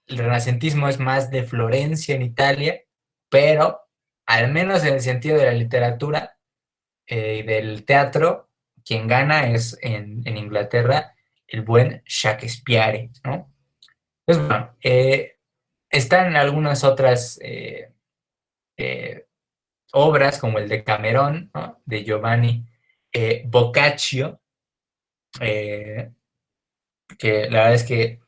renacentismo es más de Florencia en Italia, pero al menos en el sentido de la literatura y del teatro, quien gana es en Inglaterra el buen Shakespeare, ¿no? Pues bueno, están algunas otras obras como el Decamerón, ¿no? De Giovanni Boccaccio, que la verdad es que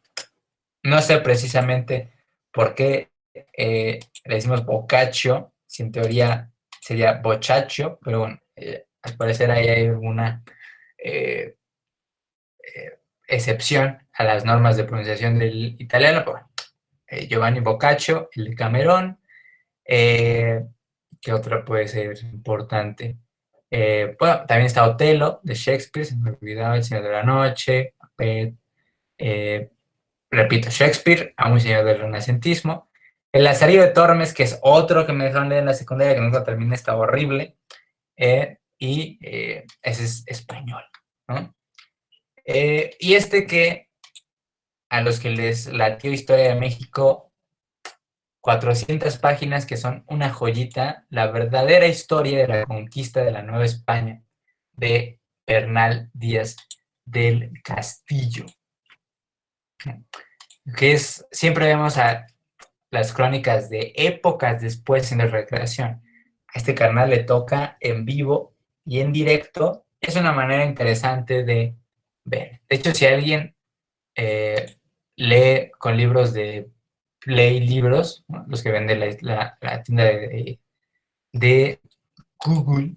no sé precisamente por qué le decimos Boccaccio, si en teoría sería Boccaccio, pero bueno, al parecer ahí hay alguna excepción a las normas de pronunciación del italiano, pero bueno, Giovanni Boccaccio, el Decamerón. ¿Qué otra puede ser importante? Bueno, también está Otelo de Shakespeare, se me olvidaba, El Señor de la Noche, repito, Shakespeare, amo y señor del renacentismo. El Lazarillo de Tormes, que es otro que me dejaron leer en la secundaria, que nunca terminé, está horrible. Ese es español, ¿no? Y que a los que les latió Historia de México, 400 páginas que son una joyita, la verdadera historia de la conquista de la Nueva España, de Bernal Díaz del Castillo, que siempre vemos a las crónicas de épocas después en la recreación. A este carnal le toca en vivo y en directo. Es una manera interesante de ver. De hecho, si alguien lee con libros de Play Libros, ¿no? Los que vende la tienda de Google,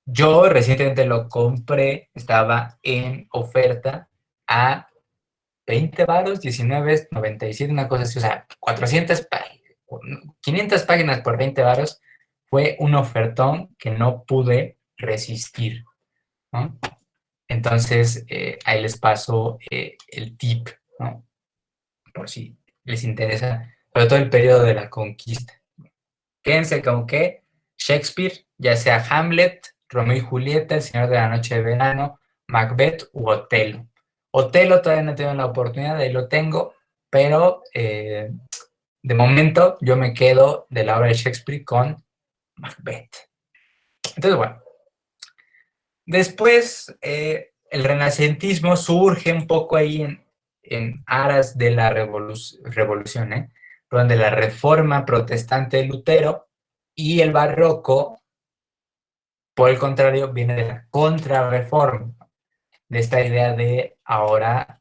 yo recientemente lo compré, estaba en oferta a 20 varos, 19.97, una cosa así, o sea, 400 páginas, 500 páginas por 20 varos, fue un ofertón que no pude resistir, ¿no? Entonces, ahí les paso el tip, ¿no? Por si les interesa, sobre todo el periodo de la conquista. Quédense con que Shakespeare, ya sea Hamlet, Romeo y Julieta, El Señor de la Noche de Verano, Macbeth u Otelo. Otelo todavía no tengo la oportunidad, ahí lo tengo, pero de momento yo me quedo de la obra de Shakespeare con Macbeth. Entonces, bueno, después el renacentismo surge un poco ahí en aras de la revolución, donde la reforma protestante de Lutero y el barroco, por el contrario, viene de la contrarreforma, de esta idea de ahora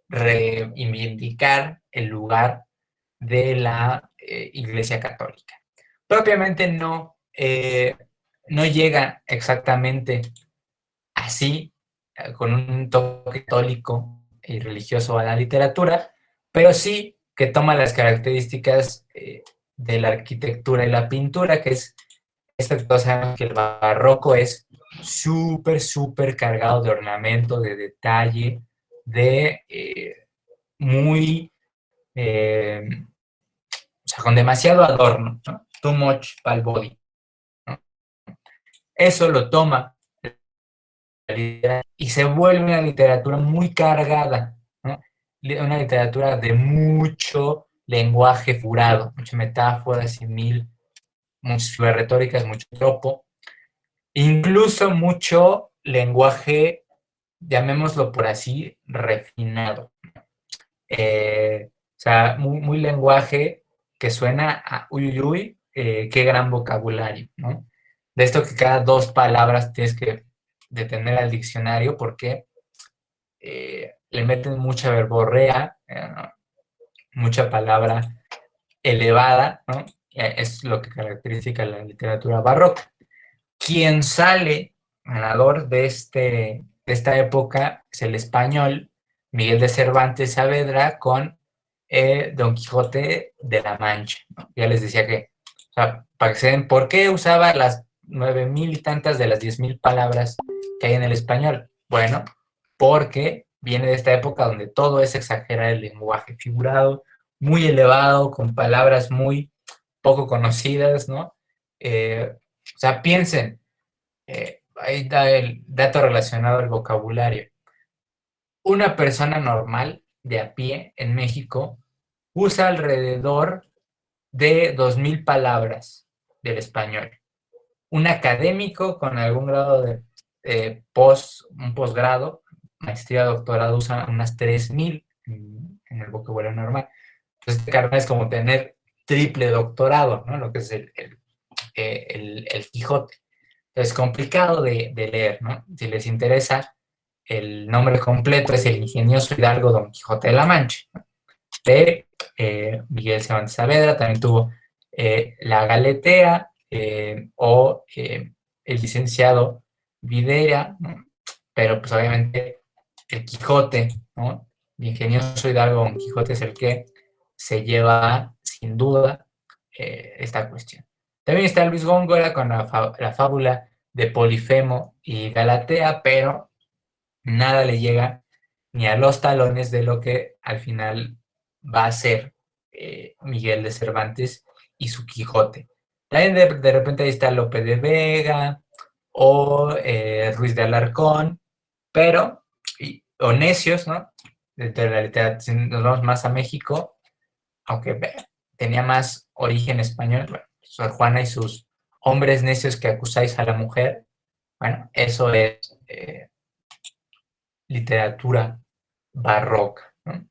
reivindicar el lugar de la Iglesia Católica. Propiamente no llega exactamente así, con un toque católico y religioso a la literatura, pero sí que toma las características de la arquitectura y la pintura, que es esta cosa que el barroco es súper cargado de ornamento, de detalle, de muy, o sea, con demasiado adorno, ¿no? Too much pal body, ¿no? Eso lo toma y se vuelve una literatura muy cargada, ¿no? Una literatura de mucho lenguaje figurado, muchas metáforas, simil, muchas figuras retóricas, mucho tropo, incluso mucho lenguaje, llamémoslo por así, refinado. O sea, muy lenguaje que suena a uy, qué gran vocabulario, ¿no? De esto que cada dos palabras tienes que detener al diccionario porque le meten mucha verborrea, mucha palabra elevada, ¿no? Es lo que caracteriza la literatura barroca. Quien sale ganador de esta época es el español Miguel de Cervantes Saavedra con Don Quijote de la Mancha, ¿no? Ya les decía que, o sea, para que se den, ¿por qué usaba las 9,000 y tantas de las 10,000 palabras que hay en el español? Bueno, porque viene de esta época donde todo es exagerar el lenguaje figurado, muy elevado, con palabras muy poco conocidas, ¿no? O sea, piensen, ahí da el dato relacionado al vocabulario. Una persona normal de a pie en México usa alrededor de 2,000 palabras del español. Un académico con algún grado de un posgrado, maestría, doctorado, usa unas 3,000 en el vocabulario normal. Entonces, este carnal es como tener triple doctorado, ¿no? Lo que es el Quijote. Es complicado de leer, ¿no? Si les interesa, el nombre completo es el ingenioso Hidalgo Don Quijote de la Mancha, ¿no? De Miguel Cervantes Saavedra. También tuvo La Galatea el licenciado Videra, ¿no? Pero pues obviamente el Quijote, ¿no? El ingenioso Hidalgo Don Quijote es el que se lleva sin duda esta cuestión. También está Luis Góngora con la fábula de Polifemo y Galatea, pero nada le llega ni a los talones de lo que al final va a ser Miguel de Cervantes y su Quijote. También de repente ahí está Lope de Vega, o Ruiz de Alarcón, pero, o Necios, ¿no? Dentro de la literatura, si nos vamos más a México, aunque tenía más origen español, bueno, Sor Juana y sus hombres necios que acusáis a la mujer, bueno, eso es literatura barroca, ¿no?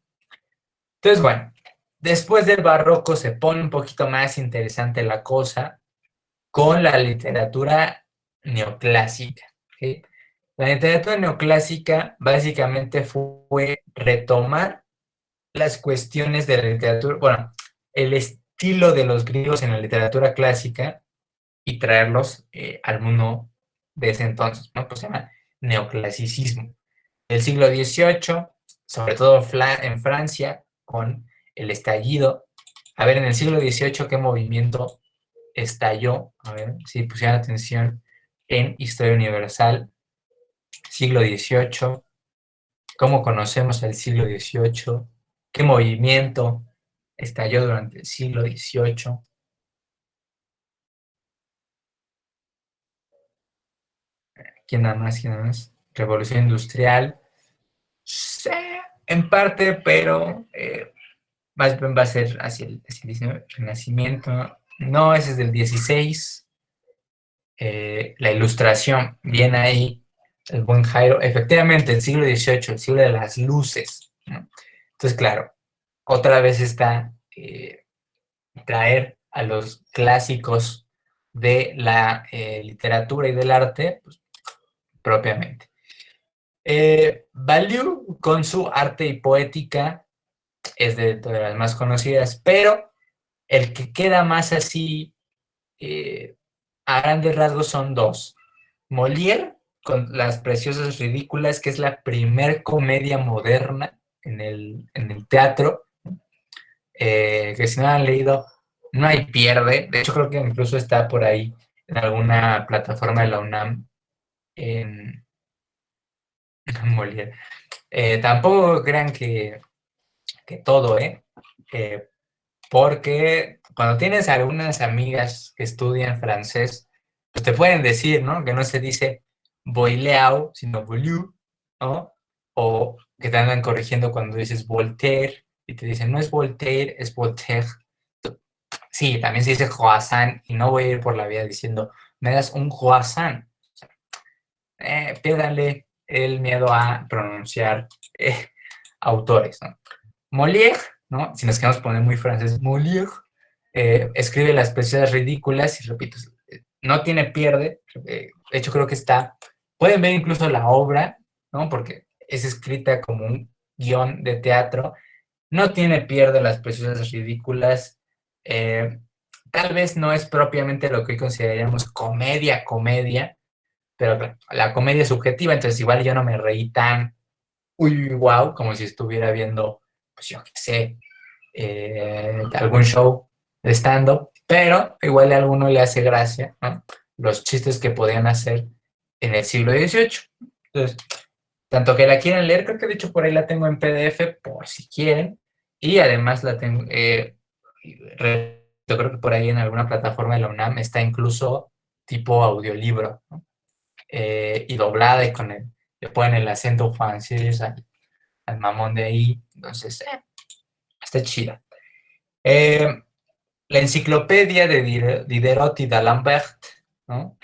Entonces, bueno, después del barroco se pone un poquito más interesante la cosa con la literatura neoclásica, ¿sí? La literatura neoclásica básicamente fue retomar las cuestiones de la literatura, bueno, el estilo de los griegos en la literatura clásica y traerlos al mundo de ese entonces, ¿no? Pues se llama neoclasicismo. Del siglo XVIII, sobre todo en Francia, con el estallido. A ver, en el siglo XVIII, ¿qué movimiento estalló? A ver, si pusieran atención en Historia Universal, siglo XVIII, ¿cómo conocemos el siglo XVIII? ¿Qué movimiento estalló durante el siglo XVIII? ¿Quién nada más? ¿Quién nada más? Revolución Industrial. Sí, en parte, pero más bien va a ser hacia el 19, Renacimiento. No, ese es del 16. La Ilustración, viene ahí el buen Jairo. Efectivamente, el siglo XVIII, el siglo de las luces, ¿no? Entonces, claro, otra vez está traer a los clásicos de la literatura y del arte, pues, propiamente. Baliu, con su arte y poética, es de las más conocidas, pero el que queda más así, a grandes rasgos, son dos. Molière, con Las Preciosas Ridículas, que es la primer comedia moderna en el teatro, que si no la han leído, no hay pierde. De hecho, creo que incluso está por ahí en alguna plataforma de la UNAM, en Molière. Tampoco crean que todo, porque cuando tienes algunas amigas que estudian francés, pues te pueden decir, ¿no? Que no se dice Boileau, sino Boileau, ¿no? O que te andan corrigiendo cuando dices Voltaire y te dicen, no es Voltaire, es Voltaire. Sí, también se dice croissant y no voy a ir por la vida diciendo, me das un croissant. Piérdanle el miedo a pronunciar autores, ¿no? Molière, ¿no? Si nos queremos poner muy francés, Molière escribe Las Preciosas Ridículas y repito, no tiene pierde. De hecho, creo que pueden ver incluso la obra, ¿no? Porque es escrita como un guión de teatro. No tiene pierde Las Preciosas Ridículas. Tal vez no es propiamente lo que hoy consideraríamos comedia, pero la comedia es subjetiva, entonces igual yo no me reí tan, uy, wow, como si estuviera viendo, pues yo qué sé, algún show de stand-up, pero igual a alguno le hace gracia, ¿no? Los chistes que podían hacer en el siglo XVIII. Entonces, tanto que la quieran leer, creo que de hecho por ahí la tengo en PDF, por si quieren, y además la tengo, yo creo que por ahí en alguna plataforma de la UNAM está incluso tipo audiolibro, ¿no? Y doblada y le ponen el acento francés al mamón de ahí, entonces, está chida. La enciclopedia de Diderot y d'Alembert, ¿no?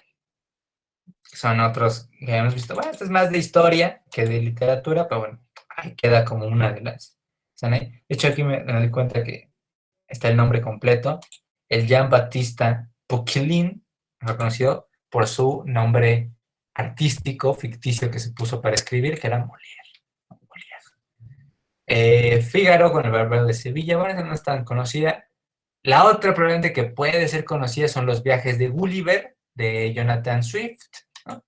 Son otros que hemos visto. Bueno, esto es más de historia que de literatura, pero bueno, ahí queda como una de las. De hecho, aquí me doy cuenta que está el nombre completo. El Jean-Baptiste Poquelin, reconocido por su nombre artístico, ficticio que se puso para escribir, que era Molière. Fígaro con el Bárbaro de Sevilla, bueno, esa no es tan conocida. La otra probablemente que puede ser conocida son los viajes de Gulliver, de Jonathan Swift, ¿no?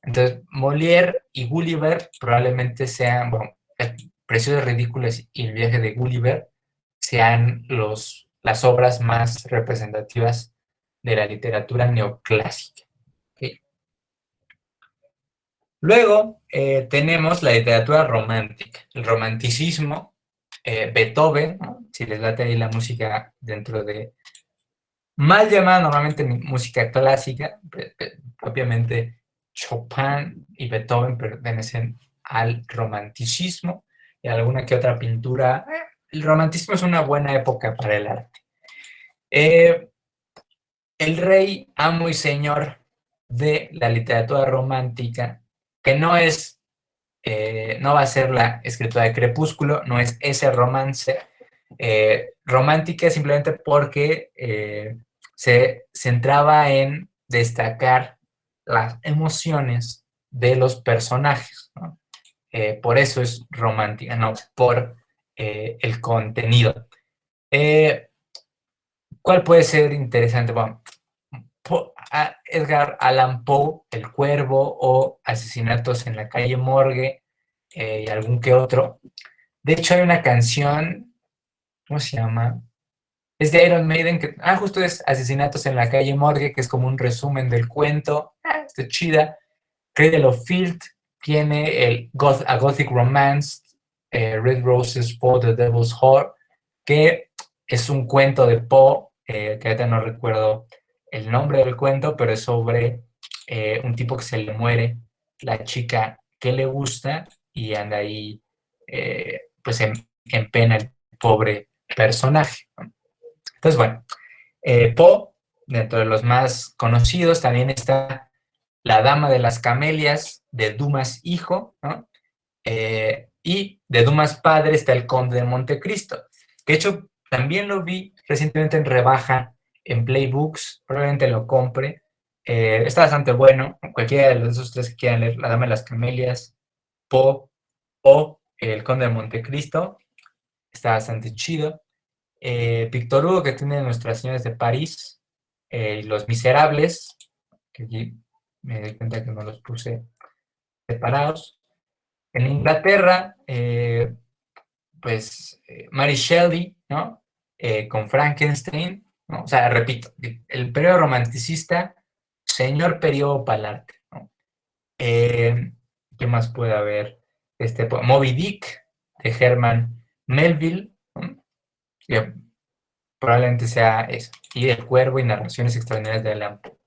Entonces, Molière y Gulliver probablemente sean, bueno, Preciosas Ridículas y el viaje de Gulliver sean las obras más representativas de la literatura neoclásica. ¿Okay? Luego tenemos la literatura romántica, el romanticismo, Beethoven, ¿no? Si les late ahí la música dentro de mal llamada normalmente música clásica, propiamente Chopin y Beethoven pertenecen al romanticismo y alguna que otra pintura. El romanticismo es una buena época para el arte. El rey, amo y señor de la literatura romántica, que no va a ser la escritura de Crepúsculo, no es ese romance romántica, simplemente porque se centraba en destacar las emociones de los personajes, ¿no? Por eso es romántica, no por el contenido. ¿Cuál puede ser interesante? Bueno, Edgar Allan Poe, El Cuervo, o Asesinatos en la calle Morgue, y algún que otro. De hecho, hay una canción, ¿cómo se llama? Es de Iron Maiden, que justo es Asesinatos en la calle Morgue, que es como un resumen del cuento. Está chida. Cradle of Filth tiene A Gothic Romance, Red Roses for the Devil's Whore, que es un cuento de Poe, que ahorita no recuerdo el nombre del cuento, pero es sobre un tipo que se le muere la chica que le gusta y anda ahí pues en pena el pobre personaje, ¿no? Entonces, bueno, Poe, dentro de los más conocidos, también está La Dama de las Camelias, de Dumas hijo, ¿no? Y de Dumas padre está El Conde de Montecristo, que de hecho también lo vi recientemente en rebaja en Playbooks, probablemente lo compre. Está bastante bueno, cualquiera de los esos tres que quieran leer, La Dama de las Camelias, Poe o El Conde de Montecristo, está bastante chido. Víctor Hugo, que tiene Nuestras Señoras de París, Los Miserables, que aquí me di cuenta que no los puse separados. En Inglaterra, Mary Shelley, ¿no? Con Frankenstein, ¿no? O sea, repito, el periodo romanticista, señor periodo para el arte, ¿no? ¿Qué más puede haber? Moby Dick, de Herman Melville, ¿no? Que probablemente sea eso. Y El Cuervo y Narraciones Extraordinarias de Allan Poe.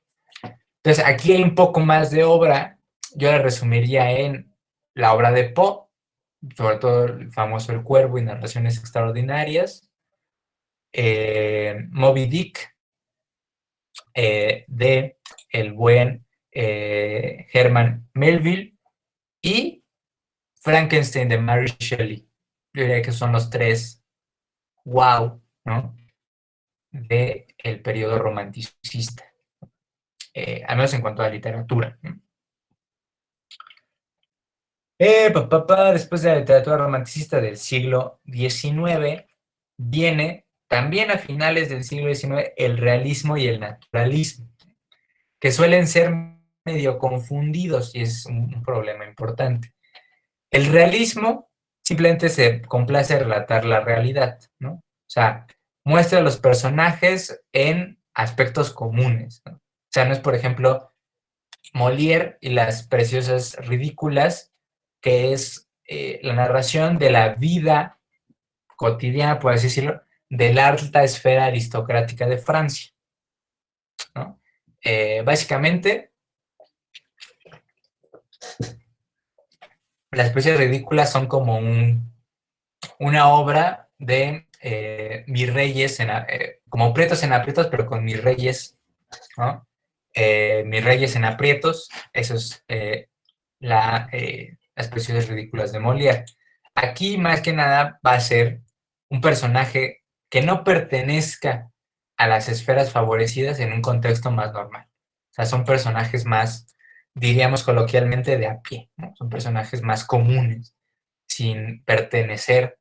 Entonces, aquí hay un poco más de obra. Yo la resumiría en la obra de Poe, sobre todo el famoso El Cuervo y Narraciones Extraordinarias. Moby Dick, de el buen Herman Melville, y Frankenstein de Mary Shelley. Yo diría que son los tres wow, ¿no? De el periodo romanticista, al menos en cuanto a la literatura, ¿no? Después de la literatura romanticista del siglo XIX, viene también a finales del siglo XIX el realismo y el naturalismo, que suelen ser medio confundidos y es un problema importante. El realismo simplemente se complace relatar la realidad, ¿no? O sea, muestra a los personajes en aspectos comunes, ¿no? O sea, no es, por ejemplo, Molière y las Preciosas Ridículas, que es la narración de la vida cotidiana, por así decirlo, de la alta esfera aristocrática de Francia, ¿no? Básicamente, las Preciosas Ridículas son como una obra de mis reyes, como pretos en aprietos, pero con mis reyes, ¿no? Mis reyes en aprietos, eso es las Preciosas Ridículas de Molière. Aquí, más que nada, va a ser un personaje que no pertenezca a las esferas favorecidas en un contexto más normal. O sea, son personajes más, diríamos coloquialmente, de a pie, ¿no? Son personajes más comunes, sin pertenecer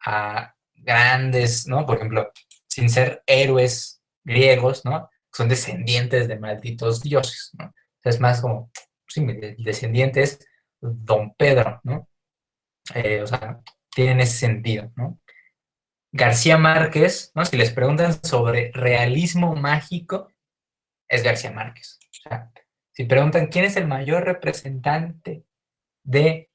a grandes, ¿no? Por ejemplo, sin ser héroes griegos, ¿no? Son descendientes de malditos dioses, ¿no? O sea, es más como, sí, descendientes Don Pedro, ¿no? O sea, tienen ese sentido, ¿no? García Márquez, ¿no? Si les preguntan sobre realismo mágico, es García Márquez. O sea, si preguntan quién es el mayor representante de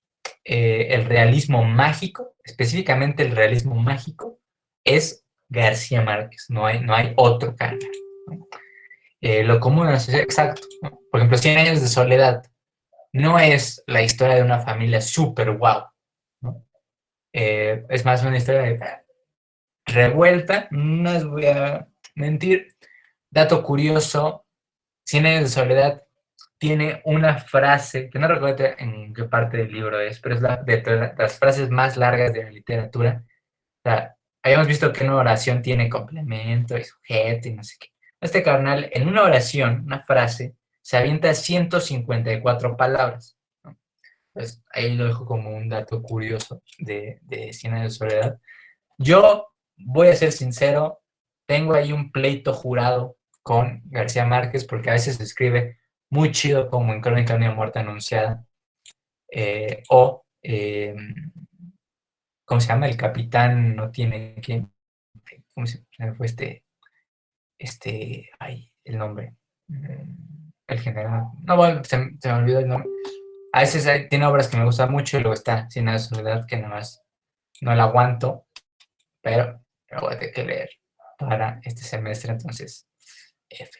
el realismo mágico, específicamente el realismo mágico, es García Márquez, no hay otro canal, ¿no? lo común en la sociedad, exacto, ¿no? Por ejemplo, Cien años de soledad no es la historia de una familia súper guau, ¿no? Es más una historia de revuelta, no les voy a mentir. Dato curioso, Cien años de soledad tiene una frase, que no recuerdo en qué parte del libro es, pero es de las frases más largas de la literatura. O sea, habíamos visto que una oración tiene complemento y sujeto y no sé qué. Este carnal, en una oración, una frase, se avienta 154 palabras, ¿no? Pues ahí lo dejo como un dato curioso de Cien años de soledad. Yo voy a ser sincero, tengo ahí un pleito jurado con García Márquez porque a veces escribe muy chido como en Crónica de una muerte anunciada, o ¿cómo se llama? El capitán no tiene que, ¿cómo se me fue ay, el nombre? El general, no, bueno, se me olvidó el nombre. A veces tiene obras que me gustan mucho y luego está Cien años de soledad que nada más no la aguanto, pero lo voy a tener que leer para este semestre, entonces, F.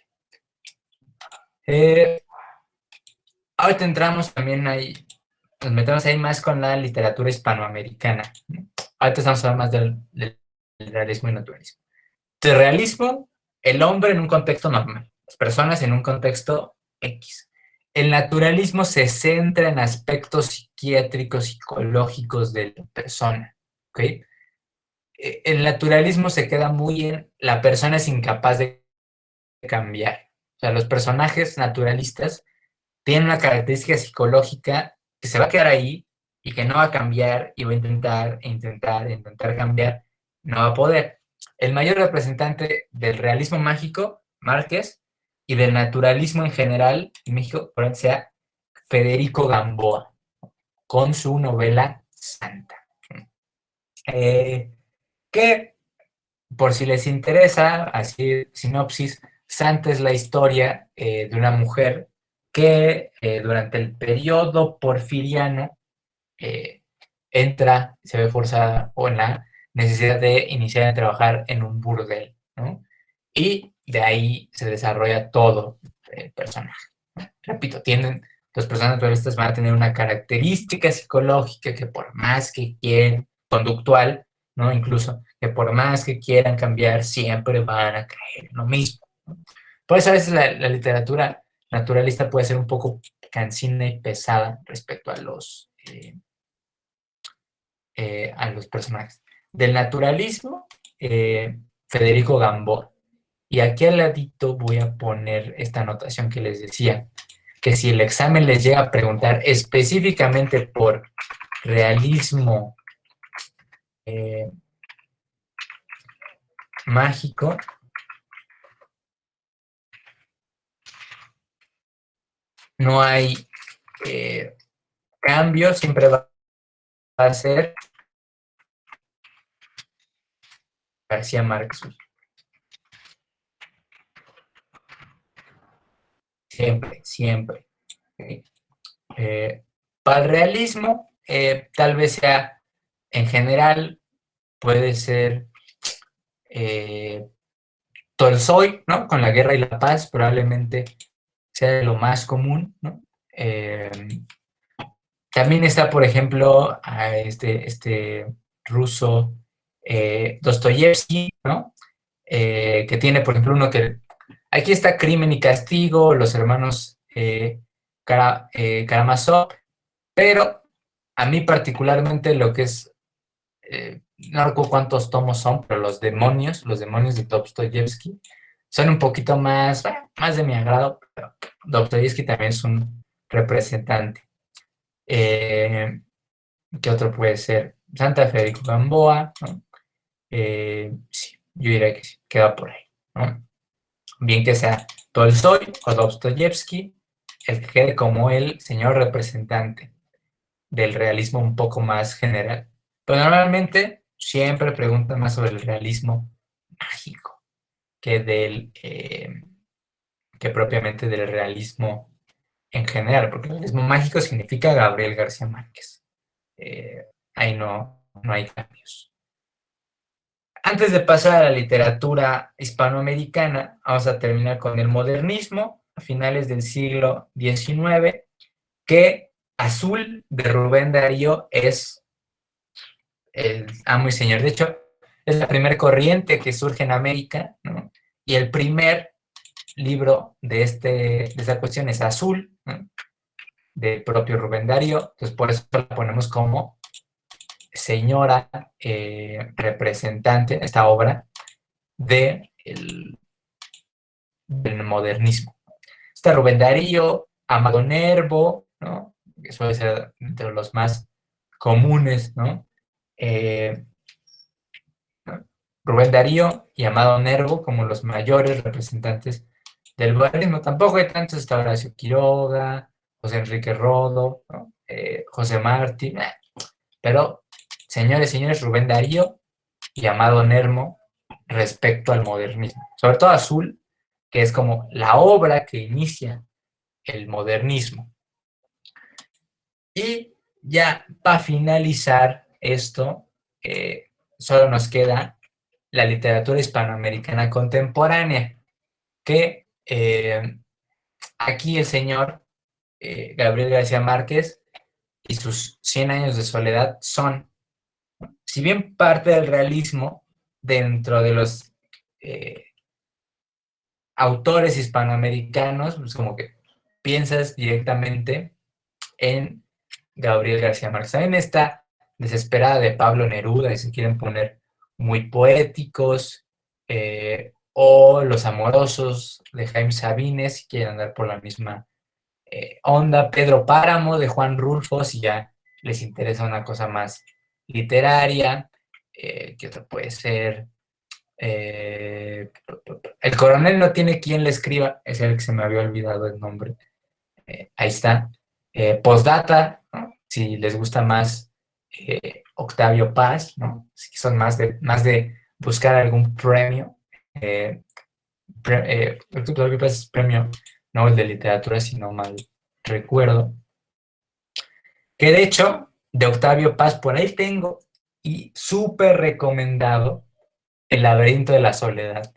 Ahorita entramos también ahí, nos metemos ahí más con la literatura hispanoamericana, ¿no? Ahorita estamos hablando más del realismo y naturalismo. Del realismo, el hombre en un contexto normal, las personas en un contexto X. El naturalismo se centra en aspectos psiquiátricos, psicológicos de la persona, ¿ok? El naturalismo se queda muy en la persona es incapaz de cambiar. O sea, los personajes naturalistas tienen una característica psicológica que se va a quedar ahí y que no va a cambiar y va a intentar cambiar, no va a poder. El mayor representante del realismo mágico, Márquez, y del naturalismo en general en México, por ejemplo, sea Federico Gamboa, con su novela Santa. Que por si les interesa, así sinopsis, Santa es la historia de una mujer que durante el periodo porfiriano eh, se ve forzada o en la necesidad de iniciar a trabajar en un burdel, ¿no? Y de ahí se desarrolla todo el personaje. Repito, los personajes naturalistas van a tener una característica psicológica que por más que quieran, conductual, ¿no? Incluso, que por más que quieran cambiar, siempre van a caer en lo mismo, ¿no? Por eso a veces la literatura naturalista puede ser un poco cansina y pesada respecto a los personajes. Del naturalismo, Federico Gamboa. Y aquí al ladito voy a poner esta anotación que les decía, que si el examen les llega a preguntar específicamente por realismo mágico, no hay cambio, siempre va a ser García Márquez. Siempre, siempre. Para el realismo, tal vez sea en general, puede ser Tolstoy, ¿no? Con la guerra y la paz, probablemente sea lo más común, ¿no? También está, por ejemplo, a este ruso Dostoyevsky, ¿no? Que tiene, por ejemplo, uno que aquí está Crimen y Castigo, los hermanos Karamazov, pero a mí particularmente lo que es, no recuerdo cuántos tomos son, pero los demonios de Dostoyevsky, son un poquito más de mi agrado, pero Dostoyevsky también es un representante. ¿Qué otro puede ser? Santa Federico Gamboa, ¿no? Sí, yo diría que sí, queda por ahí, ¿no? Bien que sea Tolstoy o Dostoyevsky, el que quede como el señor representante del realismo un poco más general. Pero normalmente siempre preguntan más sobre el realismo mágico que que propiamente del realismo en general, porque el realismo mágico significa Gabriel García Márquez. Ahí no hay cambios. Antes de pasar a la literatura hispanoamericana, vamos a terminar con el modernismo a finales del siglo XIX, que Azul de Rubén Darío es el amo y señor. De hecho, es la primera corriente que surge en América, ¿no? Y el primer libro de esta cuestión es Azul, ¿no? Del propio Rubén Darío. Entonces, por eso la ponemos como señora representante, esta obra, del modernismo. Está Rubén Darío, Amado Nervo, ¿no? Que suele ser entre los más comunes, ¿no? Rubén Darío y Amado Nervo como los mayores representantes del modernismo. Tampoco hay tantos, está Horacio Quiroga, José Enrique Rodo, ¿no? José Martí, pero señores, Rubén Darío y Amado Nervo respecto al modernismo. Sobre todo Azul, que es como la obra que inicia el modernismo. Y ya para finalizar esto, solo nos queda la literatura hispanoamericana contemporánea, que aquí el señor Gabriel García Márquez y sus 100 años de soledad son, si bien parte del realismo dentro de los autores hispanoamericanos, pues como que piensas directamente en Gabriel García Márquez. También está Desesperada de Pablo Neruda, y se quieren poner muy poéticos, o Los Amorosos de Jaime Sabines, si quieren andar por la misma onda. Pedro Páramo de Juan Rulfo, si ya les interesa una cosa más literaria. ¿Qué otro puede ser? El coronel no tiene quien le escriba, es el que se me había olvidado el nombre. Ahí está. Postdata, ¿no? Si les gusta más Octavio Paz, ¿no? Si son más de buscar algún premio. Octavio Paz es premio Nobel de Literatura, si no mal recuerdo. Que de hecho, de Octavio Paz, por ahí tengo, y súper recomendado, El laberinto de la soledad.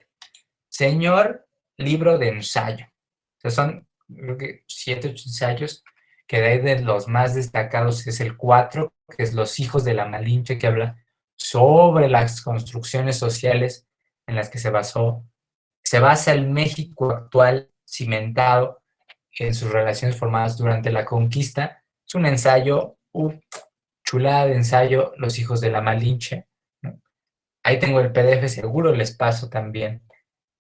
Señor libro de ensayo. O sea, son, creo que 7, 8 ensayos, que de ahí de los más destacados es el 4, que es Los hijos de la Malinche, que habla sobre las construcciones sociales en las que se basa el México actual, cimentado en sus relaciones formadas durante la conquista. Es un ensayo, chulada de ensayo, Los hijos de la Malinche, ¿no? Ahí tengo el PDF, seguro les paso también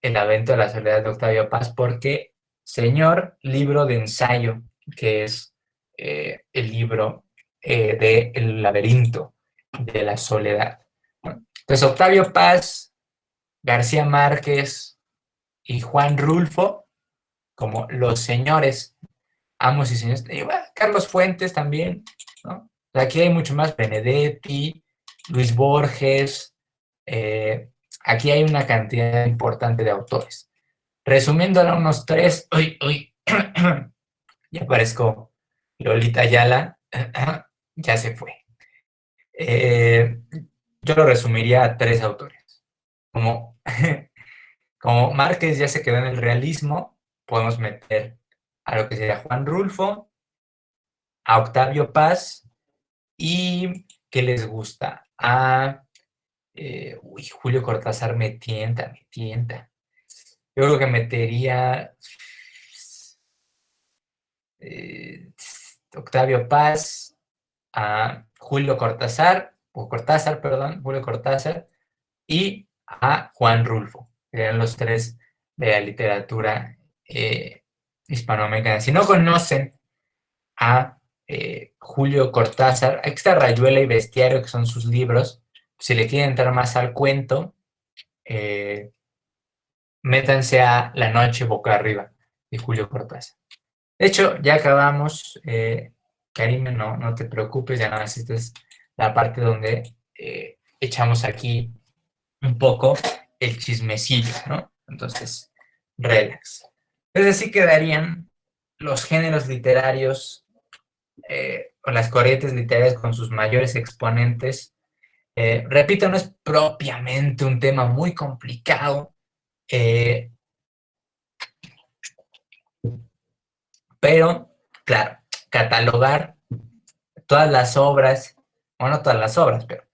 El laberinto de la soledad de Octavio Paz, porque señor libro de ensayo, que es el libro de El laberinto de la soledad. ¿No? Entonces, Octavio Paz, García Márquez y Juan Rulfo, como los señores, amos y señores. Y bueno, Carlos Fuentes también, ¿no? Aquí hay mucho más, Benedetti, Luis Borges, aquí hay una cantidad importante de autores. Resumiéndolo unos 3, ya parezco Lolita Ayala, ya se fue. Yo lo resumiría a 3 autores. Como, como Márquez ya se quedó en el realismo, podemos meter a lo que sería Juan Rulfo, a Octavio Paz, y ¿qué les gusta? Julio Cortázar me tienta. Yo creo que metería Octavio Paz, a Julio Cortázar, Julio Cortázar, y a Juan Rulfo, que eran los 3 de la literatura hispanoamericana. Si no conocen a Julio Cortázar, aquí está Rayuela y Bestiario, que son sus libros. Si le quieren entrar más al cuento, métanse a La noche boca arriba de Julio Cortázar. De hecho, ya acabamos, Karime, no te preocupes, ya nada más esta es la parte donde echamos aquí un poco el chismecillo, ¿no? Entonces, relax. Entonces así quedarían los géneros literarios o las corrientes literarias con sus mayores exponentes Repito, no es propiamente un tema muy complicado, pero, claro, catalogar todas las obras, bueno, no todas las obras, pero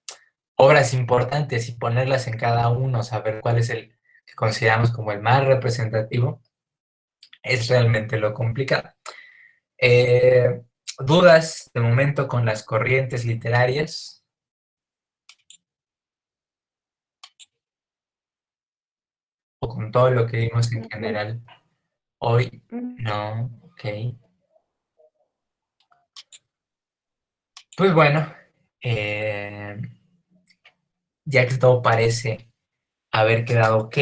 obras importantes y ponerlas en cada uno, saber cuál es el que consideramos como el más representativo, es realmente lo complicado. ¿Dudas de momento con las corrientes literarias? ¿O con todo lo que vimos en general hoy? No, ok. Pues bueno, ya que todo parece haber quedado ok,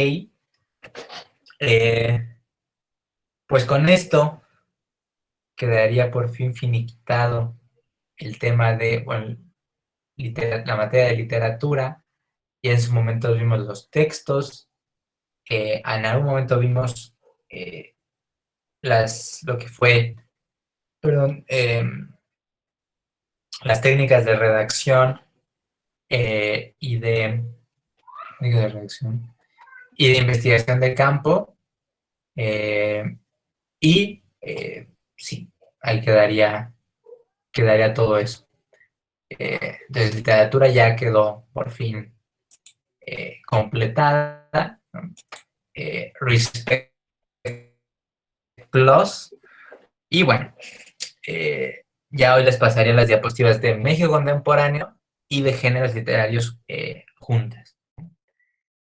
pues con esto quedaría por fin finiquitado el tema de, bueno, la materia de literatura, y en su momento vimos los textos, en algún momento vimos lo que fue, perdón, las técnicas de redacción y de redacción y de investigación de campo, sí, ahí quedaría todo eso. Entonces, literatura ya quedó por fin completada, ¿no? Respect Plus, y bueno, ya hoy les pasaré las diapositivas de México contemporáneo y de géneros literarios juntas.